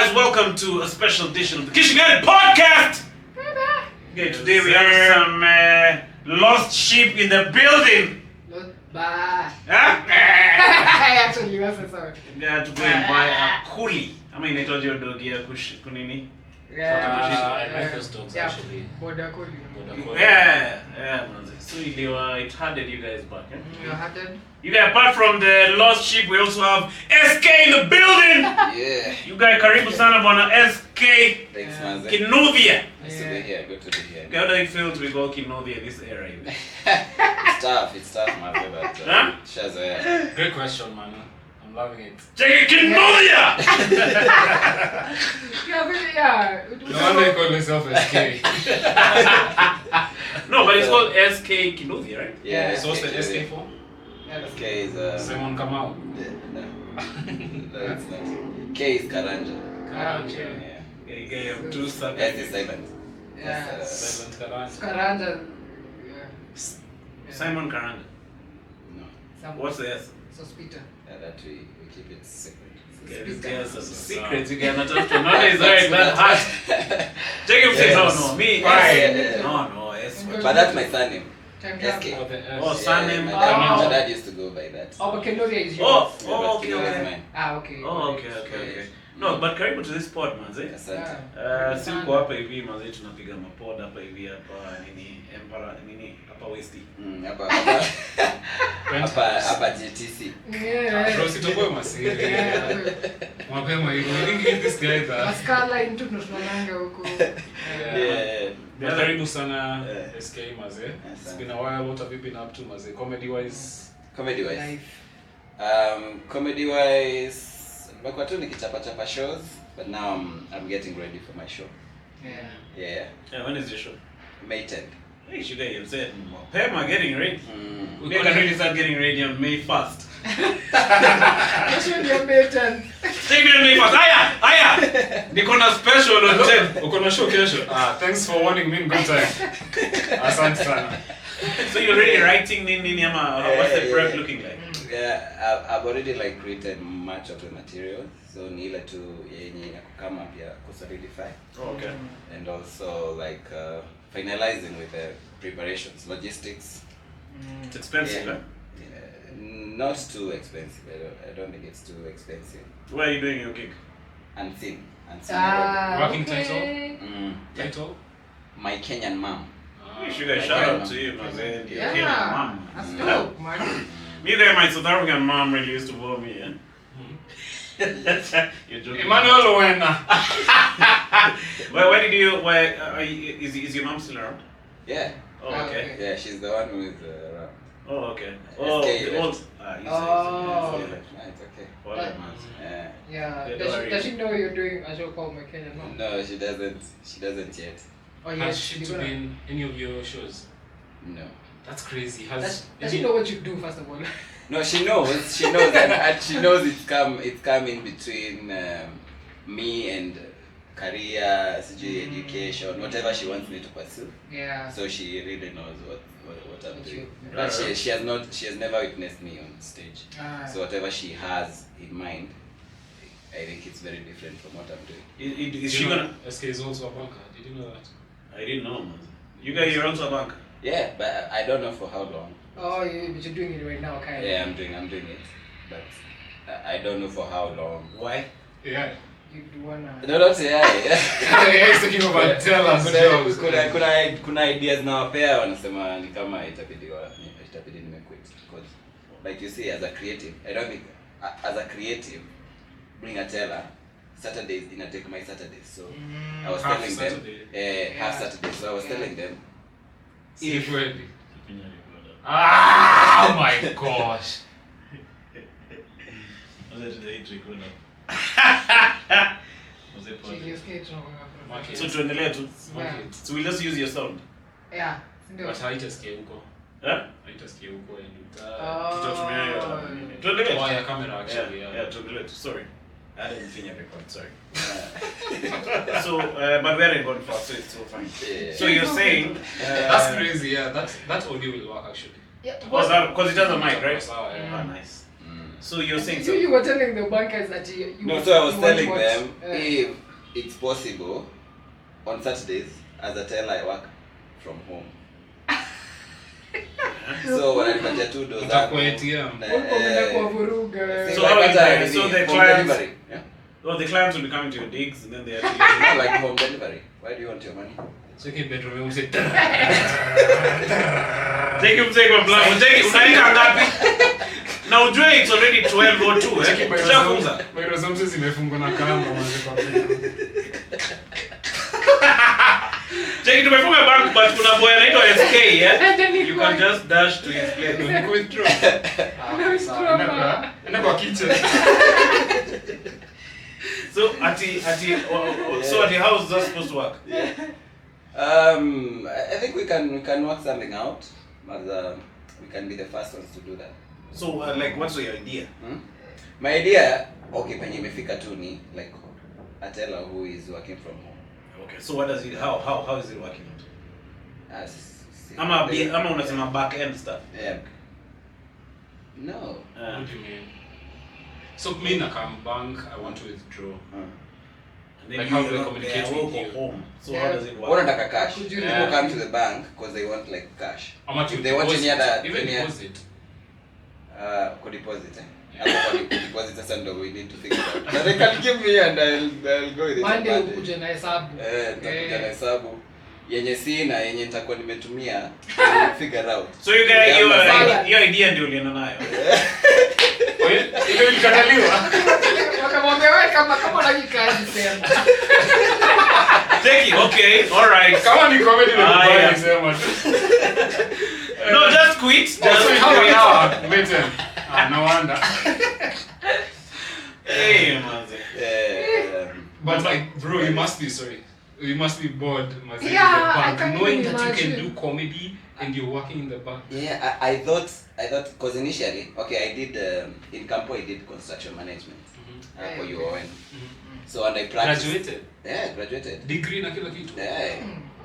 guys, welcome to a special edition of the Kinuthia podcast. Okay, today we have some lost sheep in the building. Bye. Huh? Actually, that's sorry. We had to go and buy a coolie. I mean, I told you dog here, kunini. I like those dogs actually. Border collie. Yeah, man. So it handed you guys back. Eh? You handed? You guys, apart from the lost sheep, we also have SK in the building. Yeah. You guys, karibu sana bwana SK. Thanks, man. Kinuthia. Nice to be here. Good to be here. How do you feel to be called Kinuthia in this era? It's tough, my favorite. Huh? Shazia. Great question, man. I'm loving it. Check it, Kinuthia! Yeah. No wonder you call yourself SK. No, but it's called SK Kinuthia, right? Yeah. So what's the SK for? SK is Simon come out. No, it's not. K is Karanja. Karanja. Yeah. You have two sub. S is silent. Yeah. Silent Karanja. Karanja. Simon Karanga. No. What's the S? Sospita. Yeah, that we keep it secret. Okay, this guy has some secrets you cannot have to know. Is right that hard. Jacob says, no, me. No, S. But that's my surname. SK. Oh, surname. My dad used to go by that. Oh, but Kinuthia is yours. Oh, okay, Kinuthia is okay. mine. Okay. Oh, okay. No, but karibu to this pod, manze. Asante. Simko hapa hivi manze tunapiga mapod hapa hivi hapa nini Empara nini hapa West. Hapa GTC. Yeah. Bro, sitoboe masiri. Mapema hivyo. I think give this guy the Maskala into tunaonanga huko. Yeah. Karibu sana SK maze. It's been a while. What have you been up to maze? Comedy wise? Comedy wise, nimekuwa tu nikichapa shows, but now I'm getting ready for my show. Yeah. When is your show? May 10th. Hey, you guys said, Pema getting ready. We can really start getting ready on May 1st. That's when you're better. Take me on May 1st. Aya! Niko na special on 10. Uko na show kesho. Thanks for warning me in good time. Asante sana. So you're already writing nini ama what's the prep looking like? Yeah, I've already written much of the material, so ni ile tu yenye kama pia kusolidify. Okay. And also finalizing with the preparations, logistics. It's expensive, huh? Not too expensive. I don't think it's too expensive. Where are you doing your gig? Unseen. Working title? My Kenyan mom. You guys shout out to you, Mazen. Yeah. Kenyan mom. That's dope, man. Me there, my South African mom really used to bore me, eh? You're joking. Emmanuel Owena. Is your mom still around? Yeah. Oh, okay. Yeah, she's the one who is around. Oh, okay. It's okay. What a man. Yeah. Does she know you're doing a show called My Kenyan Mom? No, she doesn't. She doesn't yet. Oh, Has yes. she been in any of your shows? No. That's crazy. Does she know what you do, first of all? No, she knows. She knows, and she knows it's come in between me and career, education, whatever she wants me to pursue. Yeah. So she really knows what I'm doing. Right. But she has never witnessed me on stage. So whatever she has in mind, I think it's very different from what I'm doing. Is she gonna? SK is also a banker. Did you know that? I didn't know, man. You guys, you're also a banker. Yeah, but I don't know for how long. Oh, but you're doing it right now, kind of. Yeah, I'm doing it, but I don't know for how long. Why? Yeah. You wanna? No, don't say He's talking about tell us jobs. Kuna ideas na wapea wanasema ni kama itabidi nimequit, because like you see, as a creative, I don't think as a creative bring a teller. Saturdays ina take my Saturdays, so I was half telling Saturday. them half Saturday, so I was telling them if really. Oh my gosh. So tuendelee tu. So we'll just use your sound. Yeah. But haitasikia huko. Haitasikia huko Tutatumia hiyo. Tuendelee. Oh, yeah, camera actually. Yeah, tuendelee tu. Sorry. I didn't finger record, sorry. So, but we are going fast, so it's still fine. Yeah. So you're saying... that's crazy, yeah. That audio will work actually. Yeah. Because it has a mic, right? Yeah. Oh, nice. So you're saying You were telling the bankers that you No, so I was you telling want them what? if it's possible on Saturdays as a teller I work from home. So wananipatia tu doza. Utakuetia. Umeenda kuwavuruga. So how is that? So home the clients, delivery. Yeah? well, the clients will be coming to your digs and then they are Not like home delivery. Why do you want your money? Cheki bedroom yangu say. take him blank. Take unaika ngapi? Na ujue it's already 12:02 Cheki Ushafunga. Mairo zamse zimefungwa na kamba mwanzo kwa bedroom. Take tumefunga bank but kuna boy anaitwa SK you can just dash to his place. Ni withdraw. Enda kwa kitchen. So so how is that supposed to work? I think we can work something out, but we can be the first ones to do that. So like what's your idea? My idea, okay, penye imefika tu ni like a teller who is working from home. Okay, so what does it how is it working out? Ama unasema back end stuff. Yeah. No. What do you mean? So me na come bank, I want to withdraw. And then Like you how they are communicate there, with go you. home. So Yeah. how does it work? Wanataka cash. Could you People come to the bank because they want like cash. How much If you they want any deposit? other Even any deposit. Kwa deposit Hapo kwa deposit sasa ndio we need to figure out. But they can give me and I'll go with it. Monday ukuje na hesabu. Nitakuja na hesabu yenye sina yenye nitakuwa nimetumia figure out. So you guys Yeah, your idea ndio ulienda nayo. Ile ilikataliwa. Wakamwambia wewe kama unajikazi sema. Take it. Okay. All right. Kama ni comedy ni yeah. mbaya sema tu. No, just quit. Just How quit. now? Later. No wonder. Hey, man. But like, bro, you must be sorry. You must be bored, Mazi, Yeah, in the I bank, can't knowing even that you can imagine. do comedy and you're working in the bank. Yeah, I thought because initially, okay, I did in Campo I did construction management for UON. So and I practiced. Graduated. Yeah, graduated. Degree na kila kitu. Yeah,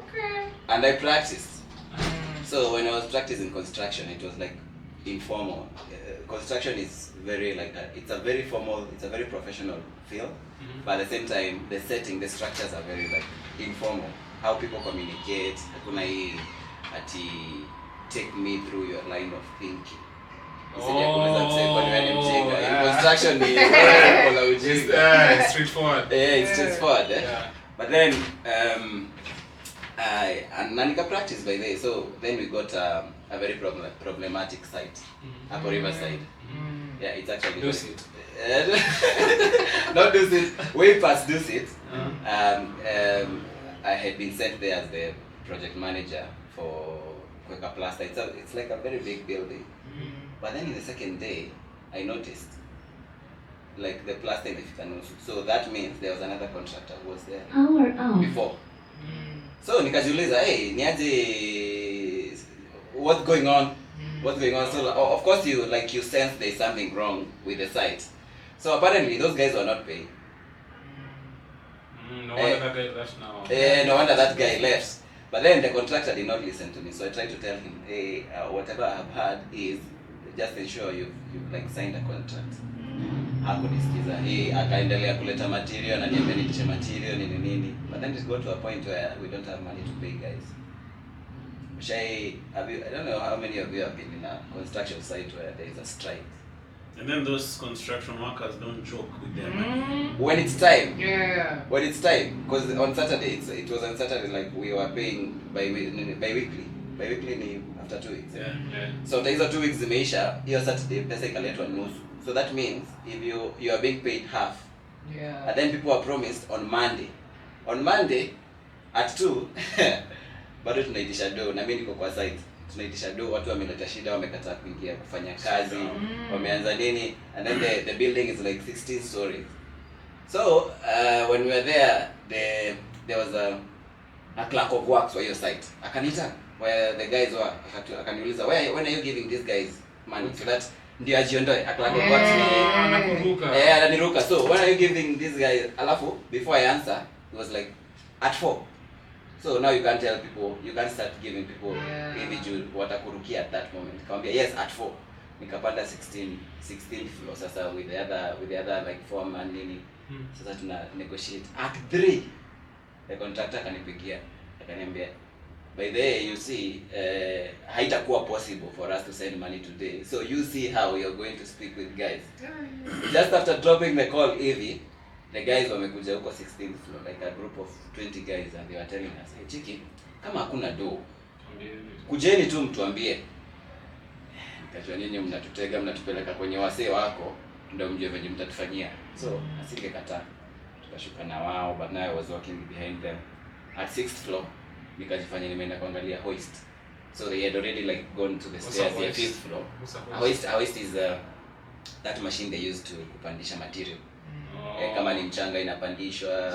Okay. and I practiced. So when I was practicing construction, it was like informal. Construction is very like it's a very formal, it's a very professional field, but at the same time, the setting, the structures are very like informal. How people communicate, hakuna hii ati take me through your line of thinking. Construction ni kwa ujinga. It's straightforward. Yeah, it's straightforward. Yeah. But then and nika practice by the way. So then we got a very problematic site upper riverside. Yeah, it's actually Dusit. not Dusit, way past Dusit. I had been sent there as the project manager for Kweka Plaster. It's like a very big building. But then in the second day, I noticed like the plaster imefika nusu. So that means there was another contractor who was there before. So nikajiuliza, hey, niaje, what's going on? What's going on? So of course you sense there's something wrong with the site. So apparently those guys were not paying. No wonder that guy left now. No wonder that guy left. But then the contractor did not listen to me. So I tried to tell him, hey, whatever I've heard is just ensure you've like signed a contract. Hakunisikiza. Hey, akaendelea kuleta material na niambia nitishe material nini. But then it got to a point where we don't have money to pay guys. I don't know how many of you have been in a construction site where there is a strike. And then those construction workers don't joke with their money. When it's time. Yeah. When it's time. Because on Saturday, it was on Saturday like we were paying bi-weekly. Bi-weekly ni after 2 weeks. Yeah. So hizo 2 weeks zimeisha, hiyo Saturday pesa ikaletwa nusu. So that means if you are being paid half. Yeah. And then people are promised on Monday. On Monday at 2 bado tunaitisha do na mimi niko kwa site. Tunaitisha do, watu wameleta shida, wamekataa kuingia kufanya kazi, wameanza nini, and then the building is like 16 stories. So when we were there, there was a clerk of works for your site. Akanita where the guys were, akaniuliza, when are you giving these guys money so that ndio ajiondoe. A clerk of works Anakuruka. ananiruka. So when are you giving these guys? Alafu before I answer, it was like at 4. So now you can't tell people, you can't start giving people hivi juu watakurukia at that moment. Nikamwambia yes at 4. nikapanda 16th floor sasa with the other like foreman nini. Sasa tuna negotiate at 3. The contractor akanipigia akaniambia, by the way, you see, haitakuwa possible for us to send money today. So you see how you're going to speak with guys. Just after dropping the call hivi, the guys wamekuja huko 16th floor, like a group of 20 guys, and they were telling us, hey chiki, kama hakuna do, kujeni tu mtuambie. Kajua nyinyi mnatutega, mnatupeleka kwenye wasee wako, ndio mjue venye mtatufanyia. So asingekataa. Tukashuka na wao, but now I was walking behind them. At 6th floor, nikajifanya nimeenda kuangalia hoist. So they had already like gone to the stairs at 5th floor. A hoist is that machine they use to kupandisha material. Kama ni mchanga inapandishwa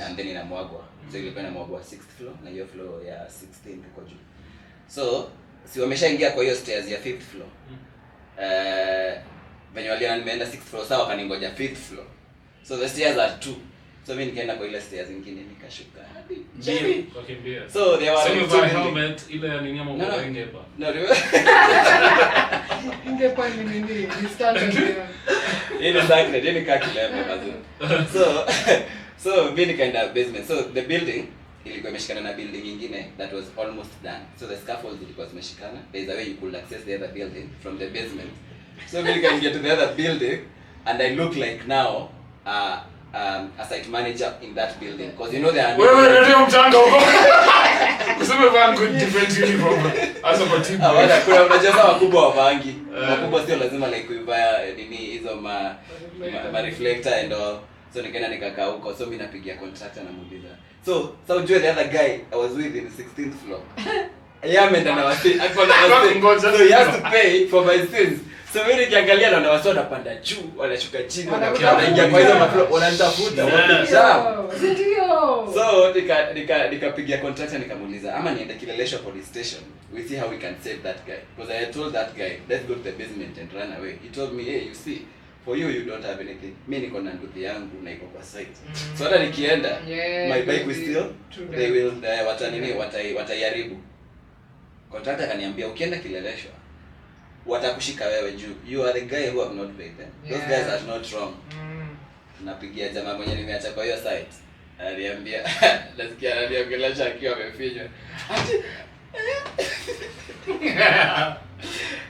and then inamwagwa. So ilikuwa inamwagwa 6th floor na hiyo floor ya 16 huko juu. So si wameshaingia kwa hiyo stairs ya 5th floor. Venye waliona nimeenda 6th floor sawa kaningoja 5th floor. So the stairs are 2. So mimi nikaenda kwa ile stairs nyingine nikashuka hadi chini. Wakimbia. So they were like helmet ile ya nini ama kwa ingepa. No. Ingepa ni nini? Ni standard ya. Ile sacred, ile kakilema kazi. So mimi nikaenda basement. So the building ilikuwa imeshikana na building nyingine that was almost done. So the scaffold ilikuwa zimeshikana. There is a way you could access the other building from the basement. So mimi nikaingia to the other building and I look like now a site manager in that building because you know there are wewe ndio mchanga huko. Kusema van good different uniform. Asa kwa timu. Wala kuna unajua wakubwa wa bangi. Wakubwa sio lazima like kuivaa nini hizo ma reflector and all. So nikaenda nikakaa huko. So mimi napigia contractor na muuliza. So ujue the other guy I was with in the 16th floor. Ameenda na wasi. So he has to pay for my sins. So mimi nikiangalia naona watu wanapanda juu, wanashuka chini, wanaingia kwa hizo mafloor, wananitafuta, ndio. So nikapigia contractor nikamuuliza, ama niende Kileleshwa police station. We see how we can save that guy. Because I had told that guy, let's go to the basement and run away. He told me, hey, you see, for you don't have anything. Mimi niko na ndugu yangu na iko kwa site. So hata nikienda, my bike will still, they will wataiharibu. Contractor akaniambia ukienda Kileleshwa watakushika wewe juu. You are the guy who have not paid them. Those guys are not wrong. Napigia jamaa mwenye nimeacha kwa hiyo site. Aliambia nasikia ananiongelesha akiwa amefinywa.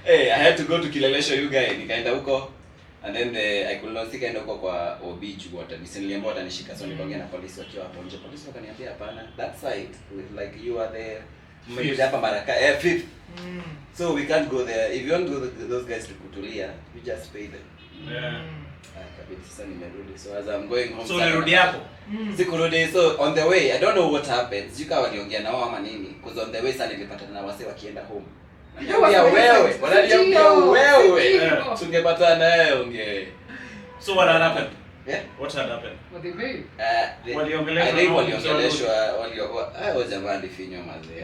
Hey, I had to go to Kileleshwa you guy. Nikaenda huko and then I could not sikaenda huko kwa OB juu niliambiwa watanishika. So nikaongea na polisi wakiwa hapo nje. Polisi wakaniambia hapana. That site like you are the mmekuja hapa Maraka fifth. So we can't go there. If you want those guys to kutulia, you just pay them. Kabisa sasa nimerudi. So as I'm going home. So nirudi hapo. Sikurudi. So on the way, I don't know what happened. Sika waliongea nao ama nini? Because on the way sana nilipatana na wase wakienda home. Wananiambia wewe. Tungepatana naye unge. So what had happened? Yeah? What had happened? What they paid? Waliongeleshwa jamaa alifinywa mazee.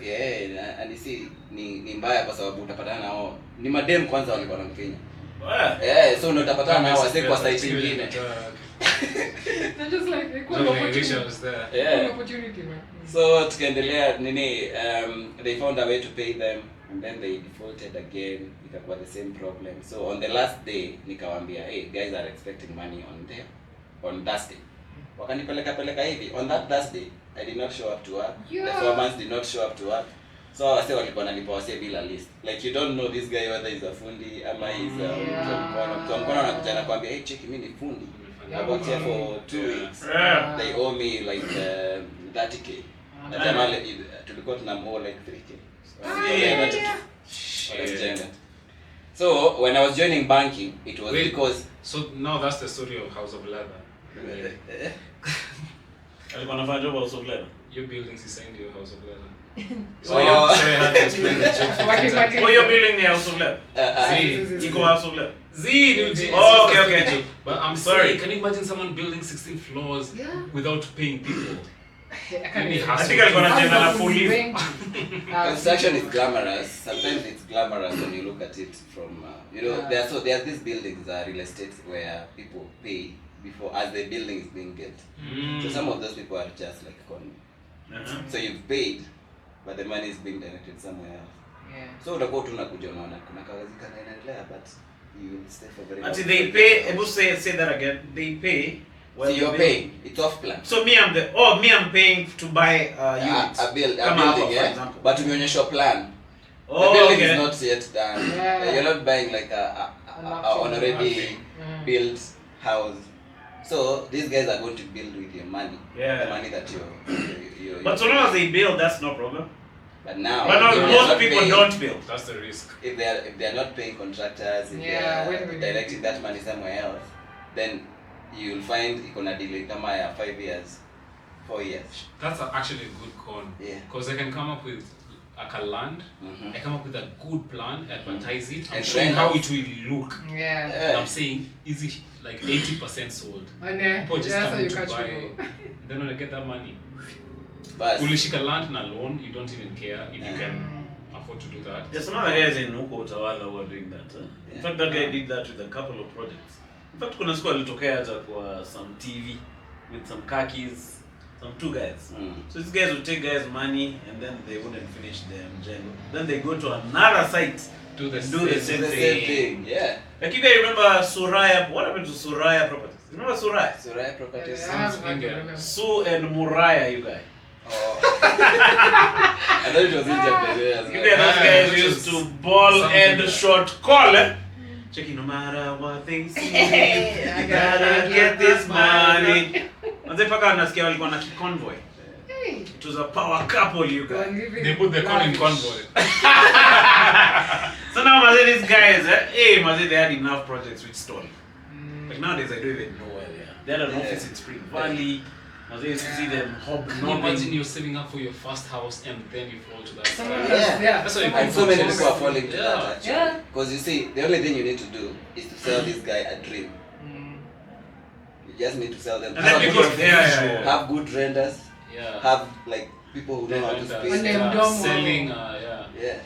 Yeah, and you see ni mbaya kwa sababu utapatana nao. Ni madem kwanza walikuwa wanamfinya. So utapatana nao wase kwa site nyingine. They're just like equal opportunity, man. So tukaendelea nini they found a way to pay them and then they defaulted again. Ikakuwa the same problem. So on the last day nikawaambia, hey, guys are expecting money on Thursday. Wakanipeleka hivi. On that Thursday I did not show up to work. The foreman did not show up to work. So wase walikuwa wanalipa wase bila list. Like you don't know this guy whether he's a fundi ama he's mkono anakuja na kwambia, hey check mimi ni fundi. I worked here for 2 weeks. They owe me like 30k. Na jamaa tulikuwa tunamo like 3k. So when I was joining banking, it was because. So now that's the story of House of Leather. Alikuwa anafanya job House of Leather. Your buildings is saying your House of Leather. So you have to explain the joke. Oh, your building ni House of Leather. Iko House of Leather. Oh, okay. But I'm sorry. Can you imagine someone building 16 floors without paying people? I think alikuwa anajenga na police. Construction is glamorous. Sometimes it's glamorous when you look at it from there are these buildings real estate where people pay before as the building is being built. So some of those people are just like con. So you've paid, but the money is being directed somewhere else. Yeah. So utakuwa tu unakuja unaona kuna kazi kana inaendelea but you will stay for very long. Until they pay, I must say that again. They pay. So you're paying. It's off plan. So I'm paying to buy units. A building, for yeah. example. But umeonyesha plan. Oh, the building okay. is not yet done. Yeah. You're not buying like a already built house. So these guys are going to build with your money. Yeah. The money that you. But so long as they build, that's no problem. But now. But most people don't build. That's the risk. If they are not paying contractors, if they are directing that money somewhere else, then you'll find it's gonna delay kama 5 years, 4 years. That's actually a good con. Yeah. Because they can come up with a land, they come up with a good plan, advertise it, and show then how it will look. Yeah. And I'm saying, easy, like 80% sold. People just come to buy, then when they get that money. But Ulishika land na loan, you don't even care if you can afford to do that. There's some other guys in Huko Utawala who are doing that. In fact, that guy did that with a couple of projects. In fact, kuna siku alitokea hata kwa some TV with some khakis, some 2 guys. So these guys would take guys' money and then they wouldn't finish them general. Then they go to another site Do the same thing. Yeah. Like you guys remember Suraya? What happened to Suraya Properties? You remember Suraya? Suraya Properties. Sounds Indian. Sue and Muraya, you guys. Oh. I thought it was in Japanese. You guys, those guys used to ball and short call. Checking no matter what they see, you gotta get this money. Manze paka nasikia walikuwa na convoy. It was a power couple, you guys. They put the con in convoy. So now manze these guys, manze they had enough projects which stall. Like nowadays I don't even know where they are. They had an office in Spring Valley. Manze used to see them Can you imagine hobnobbing. you're saving up for your first house and then you fall to that side? Yeah. That's why you And so many people are falling to that actually. Yeah. Because you see, the only thing you need to do is to sell this guy a dream. You just need to sell them. And then because Have good renders. Yeah. Have like people who know how to And, speak. When they're done, selling, Yeah.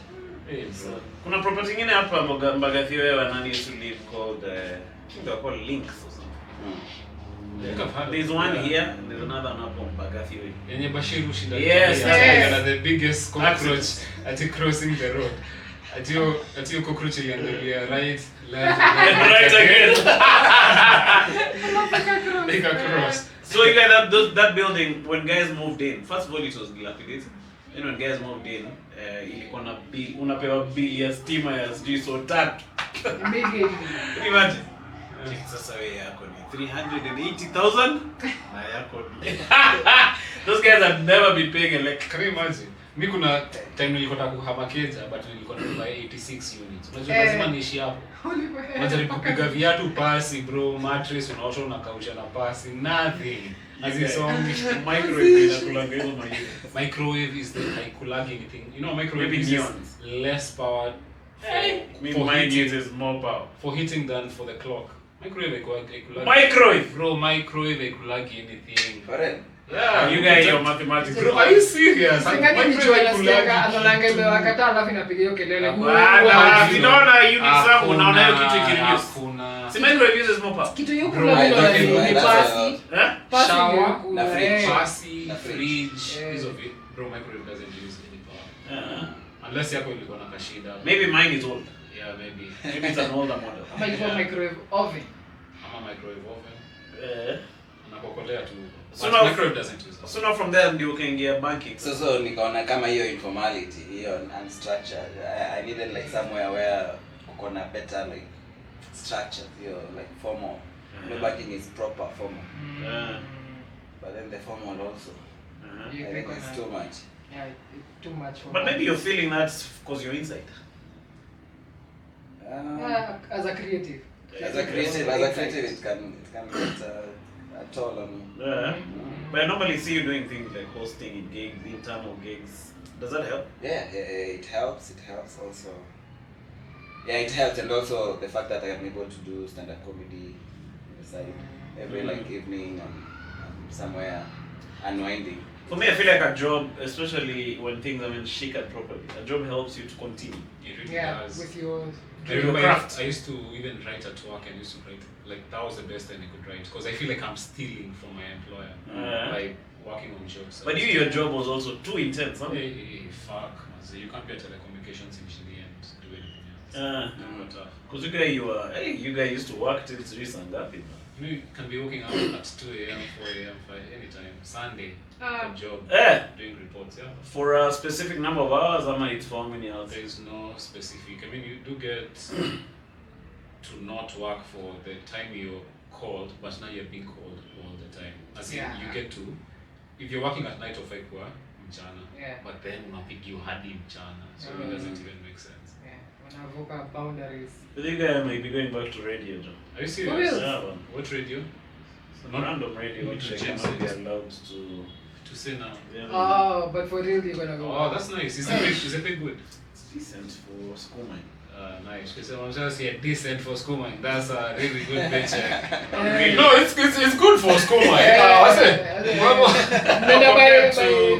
Hey, bro. Kuna property ingine hapa Mbagathi wewe nani used to live called I think they were called Links or something. I think I've heard There's of one that. here and there's another one up on Mbagathi way. Yenye Bashiru shinda. Yes, yes. The biggest cockroach at crossing the road. At your cockroach iliangalia right, left, And right again. Like a cross. So you guys that building when guys moved in, first of all it was dilapidated. Then when guys moved in, ilikuwa na bill, unapewa bill ya stima ya sijui so tatu. Immediately. Can you imagine? Sasa wewe yako ni 380,000 na yako ni those guys have never been paying electric. Can you imagine? Mi kuna time nilikuwa nataka kuhama Keja but nilikuwa na 86 units. Unajua lazima niishi hapo. Unajaribu kupiga viatu pasi bro, mattress unaosha unakausha na pasi, nothing. Azisongi. Microwave inakulanga hizo maji. Microwave is the haikulagi anything. You know microwave Maybe uses neons. less power for Mine heating, uses more power. for heating than for the clock. Microwave haikulagi. Microwave. Bro, microwave haikulagi anything. For real? Yeah, You guys your mathematics. Bro, are you serious? Singani nicho anasikia analanga imewakata alafu inapiga hiyo kelele. Vinaona unit zangu unaona hiyo kitu ikireduce. Kuna Si microwave uses more power. Kitu yuko Bro, ndio I ni don't pasi. Eh? Pasi Shower ndio na fridge. pasi, Na fridge. fridge, Yeah. these of it. Bro, microwave doesn't use any power. Unless Unless yako ilikuwa na kashida. maybe mine is old. Yeah, maybe. Maybe it's an older model. Ama ilikuwa microwave oven. Ama microwave oven. Eh. Anakokolea tu. So But now- microwave doesn't use So now from there you can get banking. So nikaona kama hiyo informality, hiyo unstructured. I needed like somewhere where kuko na better like structure, hiyo like formal. No banking is proper formal. But then the formal also. You I think think it's too much. Yeah, too much for But me. maybe you're feeling that because you're inside. As a creative. As a creative, it can get a toll on you. But I normally see you doing things like hosting in gigs, internal gigs. Does that help? Yeah, it helps. It helps also. Yeah, it helps, and also the fact that I am able to do stand-up comedy on the side every like evening and somewhere unwinding. For me, I feel like a job, especially when things are shaken properly, a job helps you to continue. It really Yeah, does. with yours. I remember craft. I used to even write at work and used to write, like, that was the best time I could write because I feel like I'm stealing from my employer by working on jobs. But your job was also too intense, huh? Hey, fuck, man. So you can't be a telecommunications engineer and do anything else. Because you guys used to work till 3 Sangapi. You can be working out at 2 a.m., 4 a.m., 5 anytime. Sunday, a job, doing reports, yeah. For a specific number of hours, it's for how many hours? There is no specific. I mean, you do get to not work for the time you're called, but now you're being called all the time. As in, you get to, if you're working at night of kwa mchana, but then unapigiwa hadi mchana, so it doesn't even make sense. Wanavuka boundaries. I think I might be going back to radio, John. Are you serious? Yeah, man. What radio? Not random radio, which I cannot be allowed to say now. Yeah, oh, but for real, you're gonna go. Oh, that's nice. Is it paid good? It's decent for school mine. Nice. Because I'm just here decent for school mine. That's a really good paycheck. No, it's good for school mine.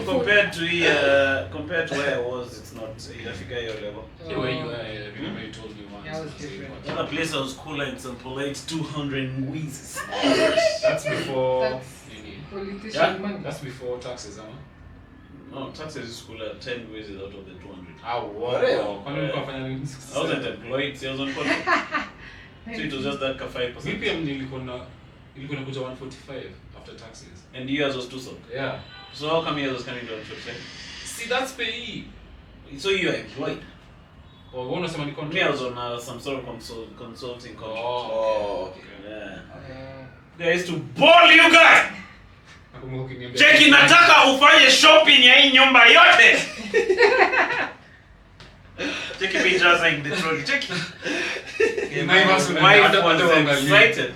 Compared to where I was, it's not. Inafika your level. Where you are, I remember you told me once. Yeah, it was different. The other place I was cooler in some polite 200 wheezes. That's before. That's politician money. That's before taxes, huh? No, taxes is cooler 10 wheezes out of the 200. Ah, wow. I wasn't employed, so I was on contract. So it was just that 5%. BPM nilikuwa kuja 145 after taxes. And yours was 2 something. Yeah. So how come yours was coming to 145? See, that's payee. So you are employed? Or you want to say money contract? Me, I was on some sort of consulting contract. Oh, okay. Yeah. They used to ball you guys! Cheki nataka ufanye shopping ya hii nyumba yote. Cheki pictures in the trolley. Cheki. My wife was excited.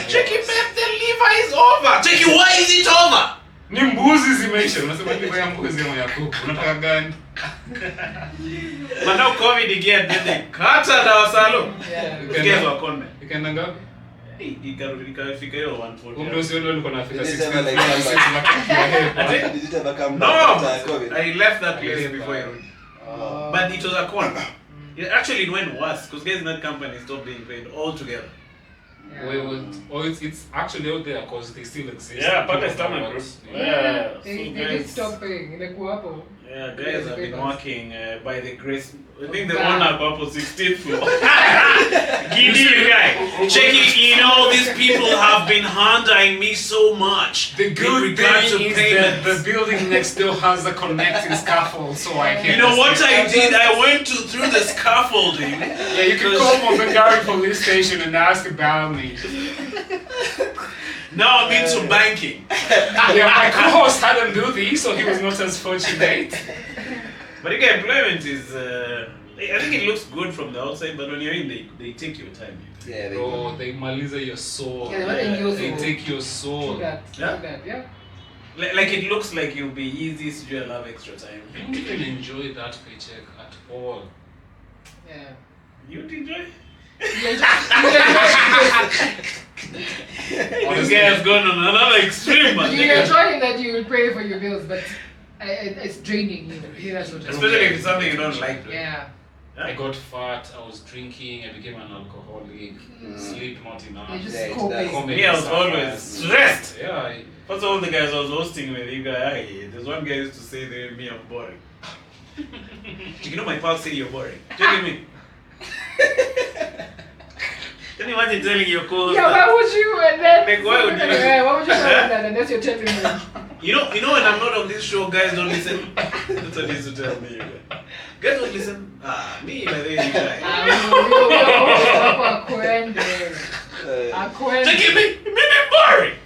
Cheki babe, the liver is over. Cheki, why is it over? Ni mbuzi zimeisha. Unasema liver ya mbuzi ama ya kuku. Unataka gani? Manao COVID again, then kata dawa salo. Guess what konme. Ikaenda ngapi? Ikafika hiyo 140. Ndio sio ndio na Africa 6. No, I left that place before you. But it was a con. It went worse because guys in that company stopped being paid altogether. Well, it's actually out there because they still exist. Yeah, Pakistan group. Yeah, they did stop paying. Yeah, guys have been working by the grace. I think the one up 16th floor. Give you guys. Checking, these people have been handling me so much. The good thing is that the building next door has a connecting scaffold, so I can. You know what I did? I went through the scaffolding. Yeah, you can call Mozambique police station and ask about me. Now I'm into banking. Yeah, my co-host hadn't do this, so he was not as fortunate. But again, employment is, I think it looks good from the outside, but when you're in, they take your time. Yeah, they maliza your soul. Yeah, they take your soul. Yeah. Like it looks like you'll be easy, so you'll have extra time. I don't even enjoy that paycheck at all. Yeah. You'd enjoy? You This guy has gone on another extreme, man. enjoy that you will pay for your bills, but it's draining, Especially if it's something you don't like. Yeah. I got fat, I was drinking, I became an alcoholic, sleep not enough. You're just coping. Me, I was always stressed. Yeah. First of all, the guys I was hosting with, you guys, there's one guy used to say that me, I'm boring. You know my pals say you're boring. Check me. Can you imagine telling your co-host? Yeah, why would you? And then like, why would you? Why would you tell that unless you're telling me? You know when I'm not on this show, guys don't listen. That's what he used to tell me. Guys don't listen. Me, like you guys. Check me boring.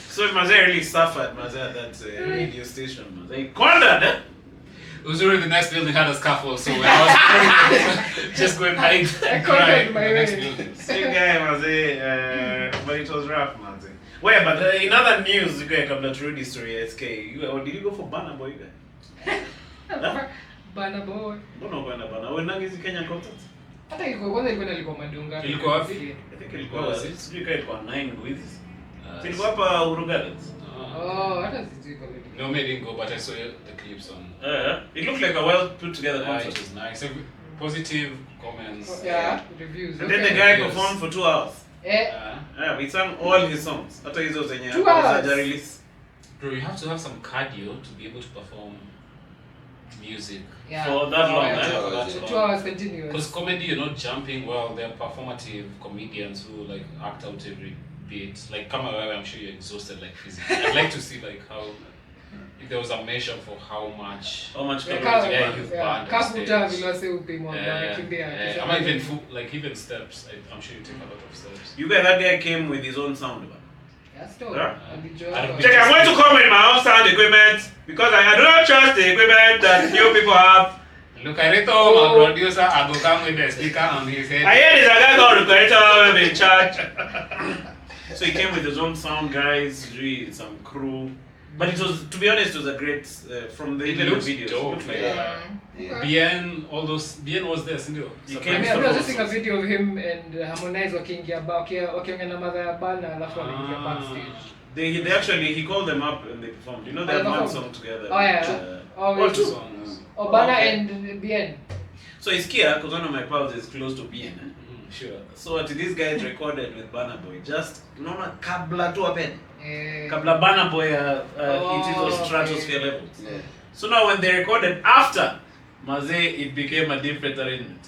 So Maze really suffered, Maze at that radio station. They cornered, eh? It was already the next building had a scaffold, so when I was just going hide and cry in the next building. Same guy, Maze, but it was rough, Maze. Wait, but in other news, you guys come to Rudy story, SK. Did you go for Banner Boy, you guys? Banner Boy. No, Banner. When Nagi's Kenyan content? I think ilikuwa Madunga. Ilikuwa wapi? I think ilikuwa 9 with. Ilikuwa hapa Uru Gardens. Oh, what does it do? No, I didn't go, but I saw the clips on. It looked like a well put together It concert. was nice. Positive comments. Yeah, reviews. And then the guy performed for 2 hours. Eh, Yeah, we sang all his songs. After hizo zenye 2 hours. release. Bro, you have to have some cardio to be able to perform music. yeah. For that long, yeah. eh? For that 2 long. hours continuous. Because comedy, you're not jumping well. They're performative comedians who like act out every bit. Like, come away, I'm sure you're exhausted, like physically. I'd like to see like how, if there was a measure for how much. calories you've burned on Kafuta stage. vile wase upimwa wamekimbia. I'm even like even steps. I'm sure you take a lot of steps. You guys, that guy came with his own sound bar. Yeah, stop. Yeah. Check, I'm going to come with my own sound equipment because I do not trust the equipment that you people have. Look, I my producer, I go come with the speaker on his head. I hear there's a guy called Recreator in charge. So he came with his own sound guys, really some crew. But it was, to be honest, it was a great, from the It even the looks videos. dope, It looked like, Yeah. Bien, all those. Bien was there, Cindy. He I came mean, I was just seeing a video of him and Harmonize wakiingia wakiongea na mother ya bana alafu anaingia backstage. They actually, he called them up and they performed. You know, they had one song together. Oh yeah. Well, two songs. Bana Okay. and Bien. So it's Kia, because one of my pals is close to BN. Sure. So what these guys recorded with Burna Boy, just, unaona kabla tu happen. Eh. Kabla Burna Boy hit those okay. stratosphere levels. Yeah. So now when they recorded after Maze, it became a different arrangement.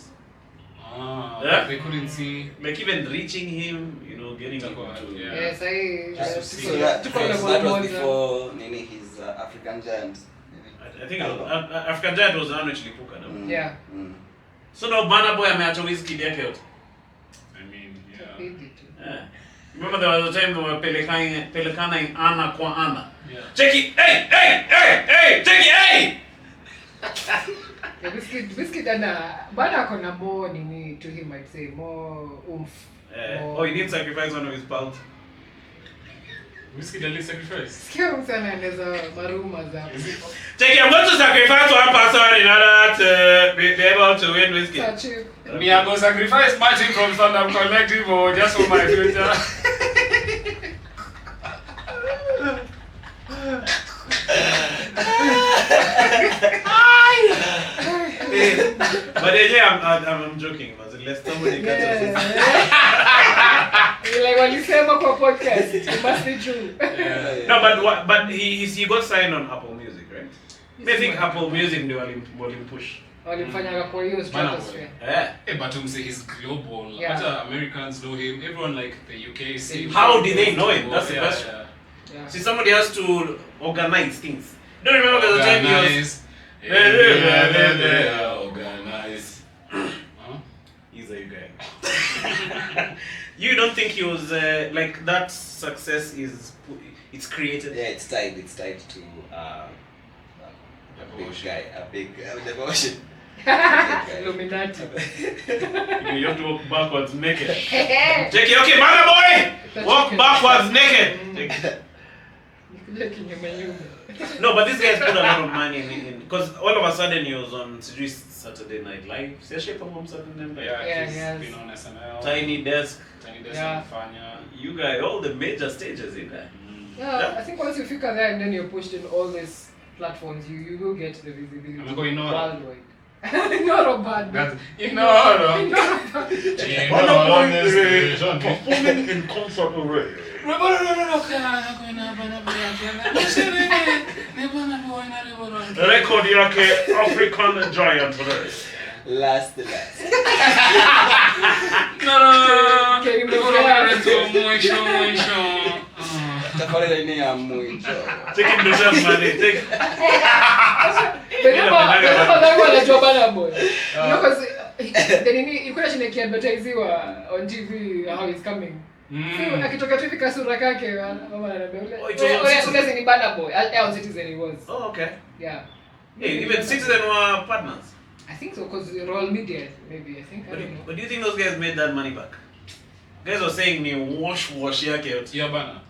Yeah. They couldn't see. Like even reaching him, you know, getting him to... Yeah. Yes, Just to see. So that tuko na was moja. before Nini, his African giant. I think African Giant was the one which lipuka, no? Yeah. So now Burna Boy ameacha Wizkid yake yote. I mean, yeah. Yeah. Remember there was a time they were pelekana in ana kwa ana. Yeah. Check it, hey, check it, hey! Yeah, Wizkid ana bana ako na more nini to him, I'd say more oomph. Oh, he didn't sacrifice one of his pals. Whiskey did sacrifice. Sikia msana anaweza maruma za. Check it, I'm going to sacrifice one person in order to be able to win Wizkid. Such a Me, I go sacrifice Martin from Standup Collective or just for my future. But yeah, I'm joking. But unless somebody catches like walisema kwa podcast, it must be true. No, but he got signed on Apple Music, right? I think Apple Music ndio walimpush. Walimfanya kwa hiyo stratosphere. Yeah. Hey, but he's global. Yeah. Other Americans know him. Everyone like the UK see him. How did they know him? That's the Yeah, question. Yeah. See, somebody has to organize things. Don't remember there's a time he was... Organize. Huh? He's a guy. You don't think he was like that? Success it's created. Yeah, it's tied to a big guy, a big devotion. Illuminati. You have to walk backwards naked. Take it, okay, Burna Boy. Walk backwards naked. No, but this guy's put a lot of money in because all of a sudden he was on Saturday Night Live. See a shape of him Saturday Night Live. Yeah, he's yes. been on SNL. Tiny Desk. Yeah. Fanya. You guys, all the major stages in there. Yeah, I think once you figure there and then you're pushed in all these platforms, you will get the visibility I'm going on. worldwide. Not a bad. That's ignore. Performing in concert already. Record yake African Giant race. Last. Tafadhali ni ya mwisho. Take him to self money. Take. Anajua Burna Boy. You know, because ilikuwa shine advertisewa on TV how he's coming. So akitoka tu fika sura kake mama ananiambia ule ni Burna Boy. On Citizen he was. Oh, okay. Yeah. Hey, even Citizen were partners. I think so, because Royal Media, maybe, I think. I don't know. But do you think those guys made that money back? Guys were saying me wash yake yote. Yeah, bana.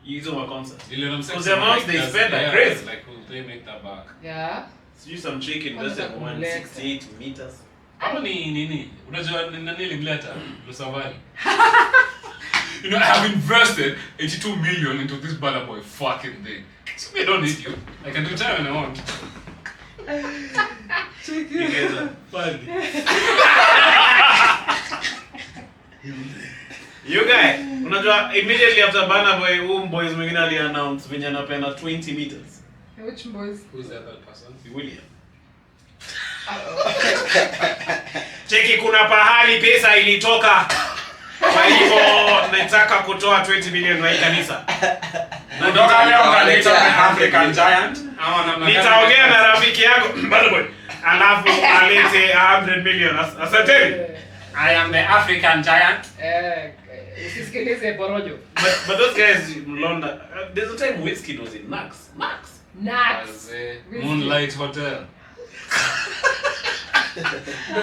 Hizo wa concert. Because the amounts they spend are crazy. Like, will they make that back? Yeah. See some chick invested 168 meters. Hapo ni nini? Unajua nani limleta? Lusavali. You know, I have invested 82 million into this Burna Boy fucking thing. So I don't need you. I can retire when I want. You guys are funny. You guy, unajua immediately after Burna Boy, boys mwingine ali-announce venye anapenda 20 meters. Which boys? Who's that person? William. Cheki kuna pahali pesa ilitoka. Kwa hivyo nataka kutoa 20 million na hii kanisa. Ndoka leo mtaleta African Giant. Nitaongea na rafiki yangu Burna Boy. Alafu alete 100 million. Asante. I am the African Giant. Usisikilize porojo. But those guys in London, there's a time Whiskey was in Nax. Moonlight Hotel.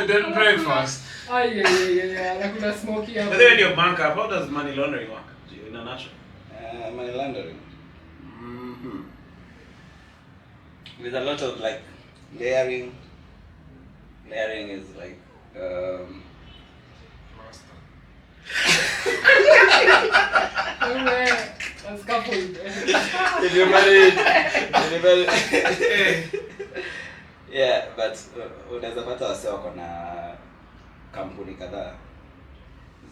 Then breakfast. Yeah. Nakuna smoky hapo. But then when you're bank up, how does money laundering work? In a nutshell. Money laundering. With a lot of like layering. Layering is like Scaffolding. Yeah, but unaweza pata wase wako na kampuni kadhaa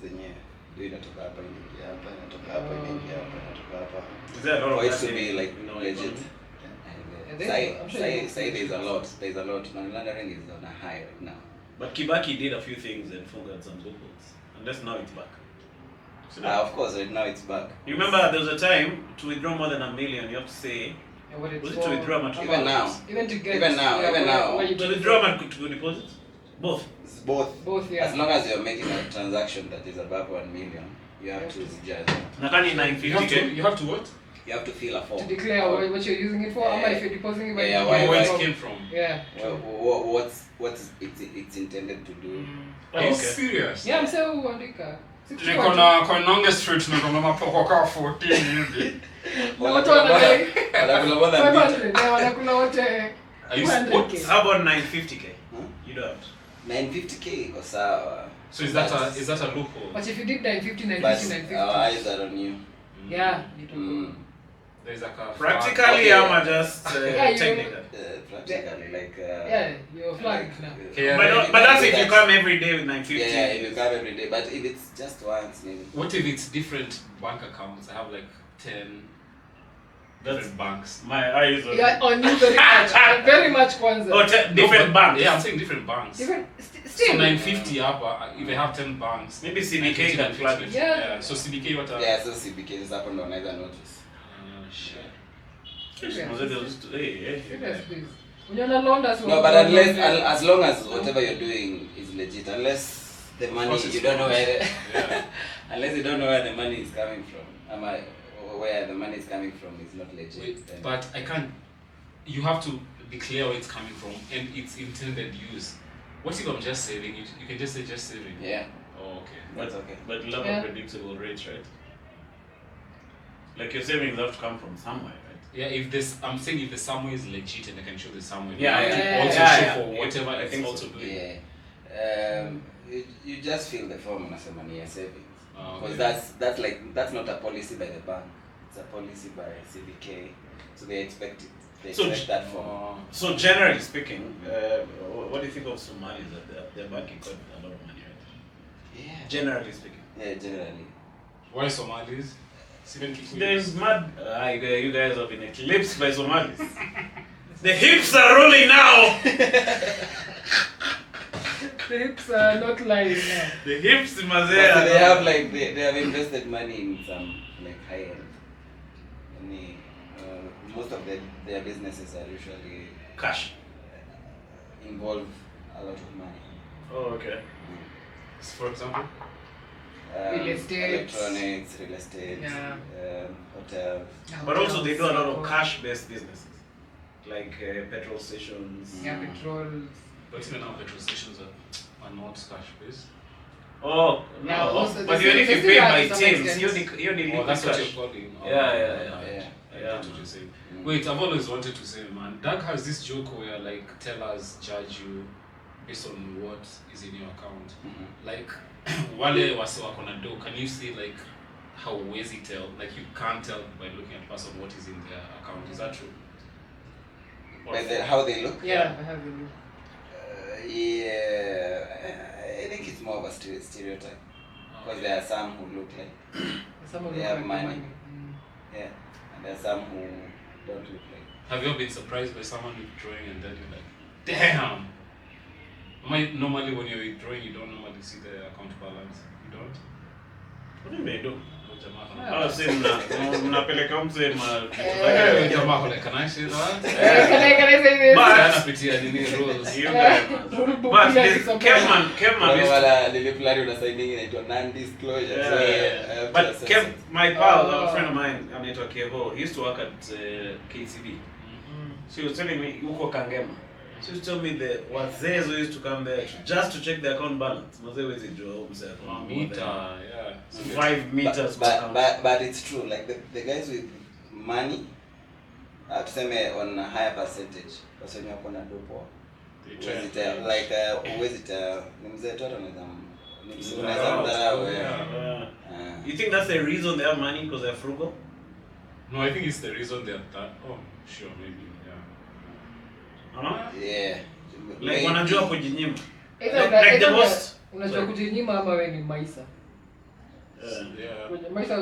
zenye ndio inatoka hapa inaingia hapa inatoka hapa inaingia hapa inatoka hapa. Is there a lot of for it that to in- be like in our legit? economy? Say there's a lot. Money laundering is on a high right now. But Kibaki did a few things and forgot some loopholes. And that's now it's back. So Of course, right now it's back. you remember there was a time to withdraw more than $1 million, you have to say What it's was it for. to withdraw or to Even now. Even to get. Even now. Where you to get withdraw from. and to deposit? Both. It's both. Both, yeah. As long as you're making a transaction that is above 1 million, you have to judge. Nakani You have to 950k. you have to what? You have to fill a form. To declare what you're using it for, Yeah. if you're depositing it, where Yeah, you why- get Where it it from. came from. Yeah. What's it's intended to do? Are you Okay. serious? Yeah, I'm saying uandika. Niko na Koinange Street niko na mapoko ka 14 hivi. Na watu wanadai. Wanakula more than 500, yeah, wanakula wote Are you 200K. How about 950k? Huh? You don't. 950k iko sawa. So is that a loophole? But if you did 950, But 950, our 950. eyes are on you. Yeah, you don't Mm. go. There's like a Practically, Okay. I'm just Yeah, you- technical. Practically, like. Yeah, you're flagged now. Yeah. But that's if you come every day with 950. Yeah, if you come every day. But if it's just once, maybe. What if it's different bank accounts? I have like 10 different banks. My eyes on Yeah, on you very much Kwanzaa. Oh, different No, but- banks. Yeah, I'm saying different banks. Different, So still. 950 up, if I have 10 banks. Maybe CBK 950, can flag it. Yeah. So CBK what are? Yeah, so CBK is happened on either notice. Shit. Yeah. Hey. Serious, please. Unaona launders No, wa- but wa- as long as whatever you're doing is legit, unless the money course it's you don't know where Yeah. unless you don't know where the money is coming from, or where the money is coming from is not legit. Wait, then- but I can't. You have to declare where it's coming from and its intended use. What if I'm just saving it? You can just say just saving. yeah, Oh, okay. that's okay. But love Yeah. predictable rates, right? Like your savings have to come from somewhere, right? Yeah, if this, I'm saying if the somewhere is legit and I can show the somewhere. Yeah, you have to yeah, also yeah, show yeah. for whatever I it's think so. also doing. Yeah, you just fill the form unasema ni ya savings, Oh, because okay. that's not a policy by the bank. It's a policy by CBK, so they expect it. They So expect that form. Oh. So generally speaking, what do you think of Somalis that they're banking quite a lot of money, right? Yeah, Generally speaking. yeah, generally. Why Somalis? Even Kikuyu. There's mad. You guys have been eclipsed by Somalis. The hips are rolling now. The hips are not lying now. The hips, But mazea. they have like they have invested money in some like high end. Most of their businesses are usually Cash. involve a lot of money. Oh, okay. For example? Real estate. Electronics, real estate, Yeah. hotels. But also they do a lot of cash-based businesses, like petrol stations. Yeah, petrols. But even now petrol stations are not cash based. Oh no! Yeah, also But they even if still- you they pay still by have to some tins, extent. you need Oh, that's what cash. you're calling. Oh, Yeah. Yeah. I Yeah. get what you're saying. Wait, I've always wanted to say, man, Doug has this joke where like tellers judge you based on what is in your account. Mhm. Like wale wase wako na do, can you say like how easy tell, like you can't tell by looking at person what is in their account. Is that true? How they look? Yeah, how they look. Yeah, I think it's more of a stereotype. Because there are some who look like they have money. Yeah, and there are some who don't look like. Have you ever been surprised by someone withdrawing and then you're like, damn? Normally when you're withdrawing, you don't normally see the account balance. You don't? What do you mean, do? Ah, Mnapeleka mzee ma Jamaa like, can I say that? Can I say this? Anapitia nini rules. But Kevman Nilipulani unasaidia inaitwa non-disclosure. Yeah. But my pal, a friend of mine, anaitwa Kevo, he used to work at KCB. She was telling me, uko Kangema. She was telling me the wazee who used to come there just to check the account balance. Wazee wezi jua mzee kwa Meter, yeah. 5 meters. But it's true, like the guys with money, tuseme on a higher percentage, kasi wenye wako na dopo. Uwezi tell, like uwezi tell, ni mzee tu unaweza mdharau. You think that's the reason they have money, because they're frugal? No, I think it's the reason they're that. Oh, sure, maybe, yeah. Yeah. Like wanajua kujinyima. Like the most. Unajua kujinyima ama wewe ni maisha. Yeah. Maisha.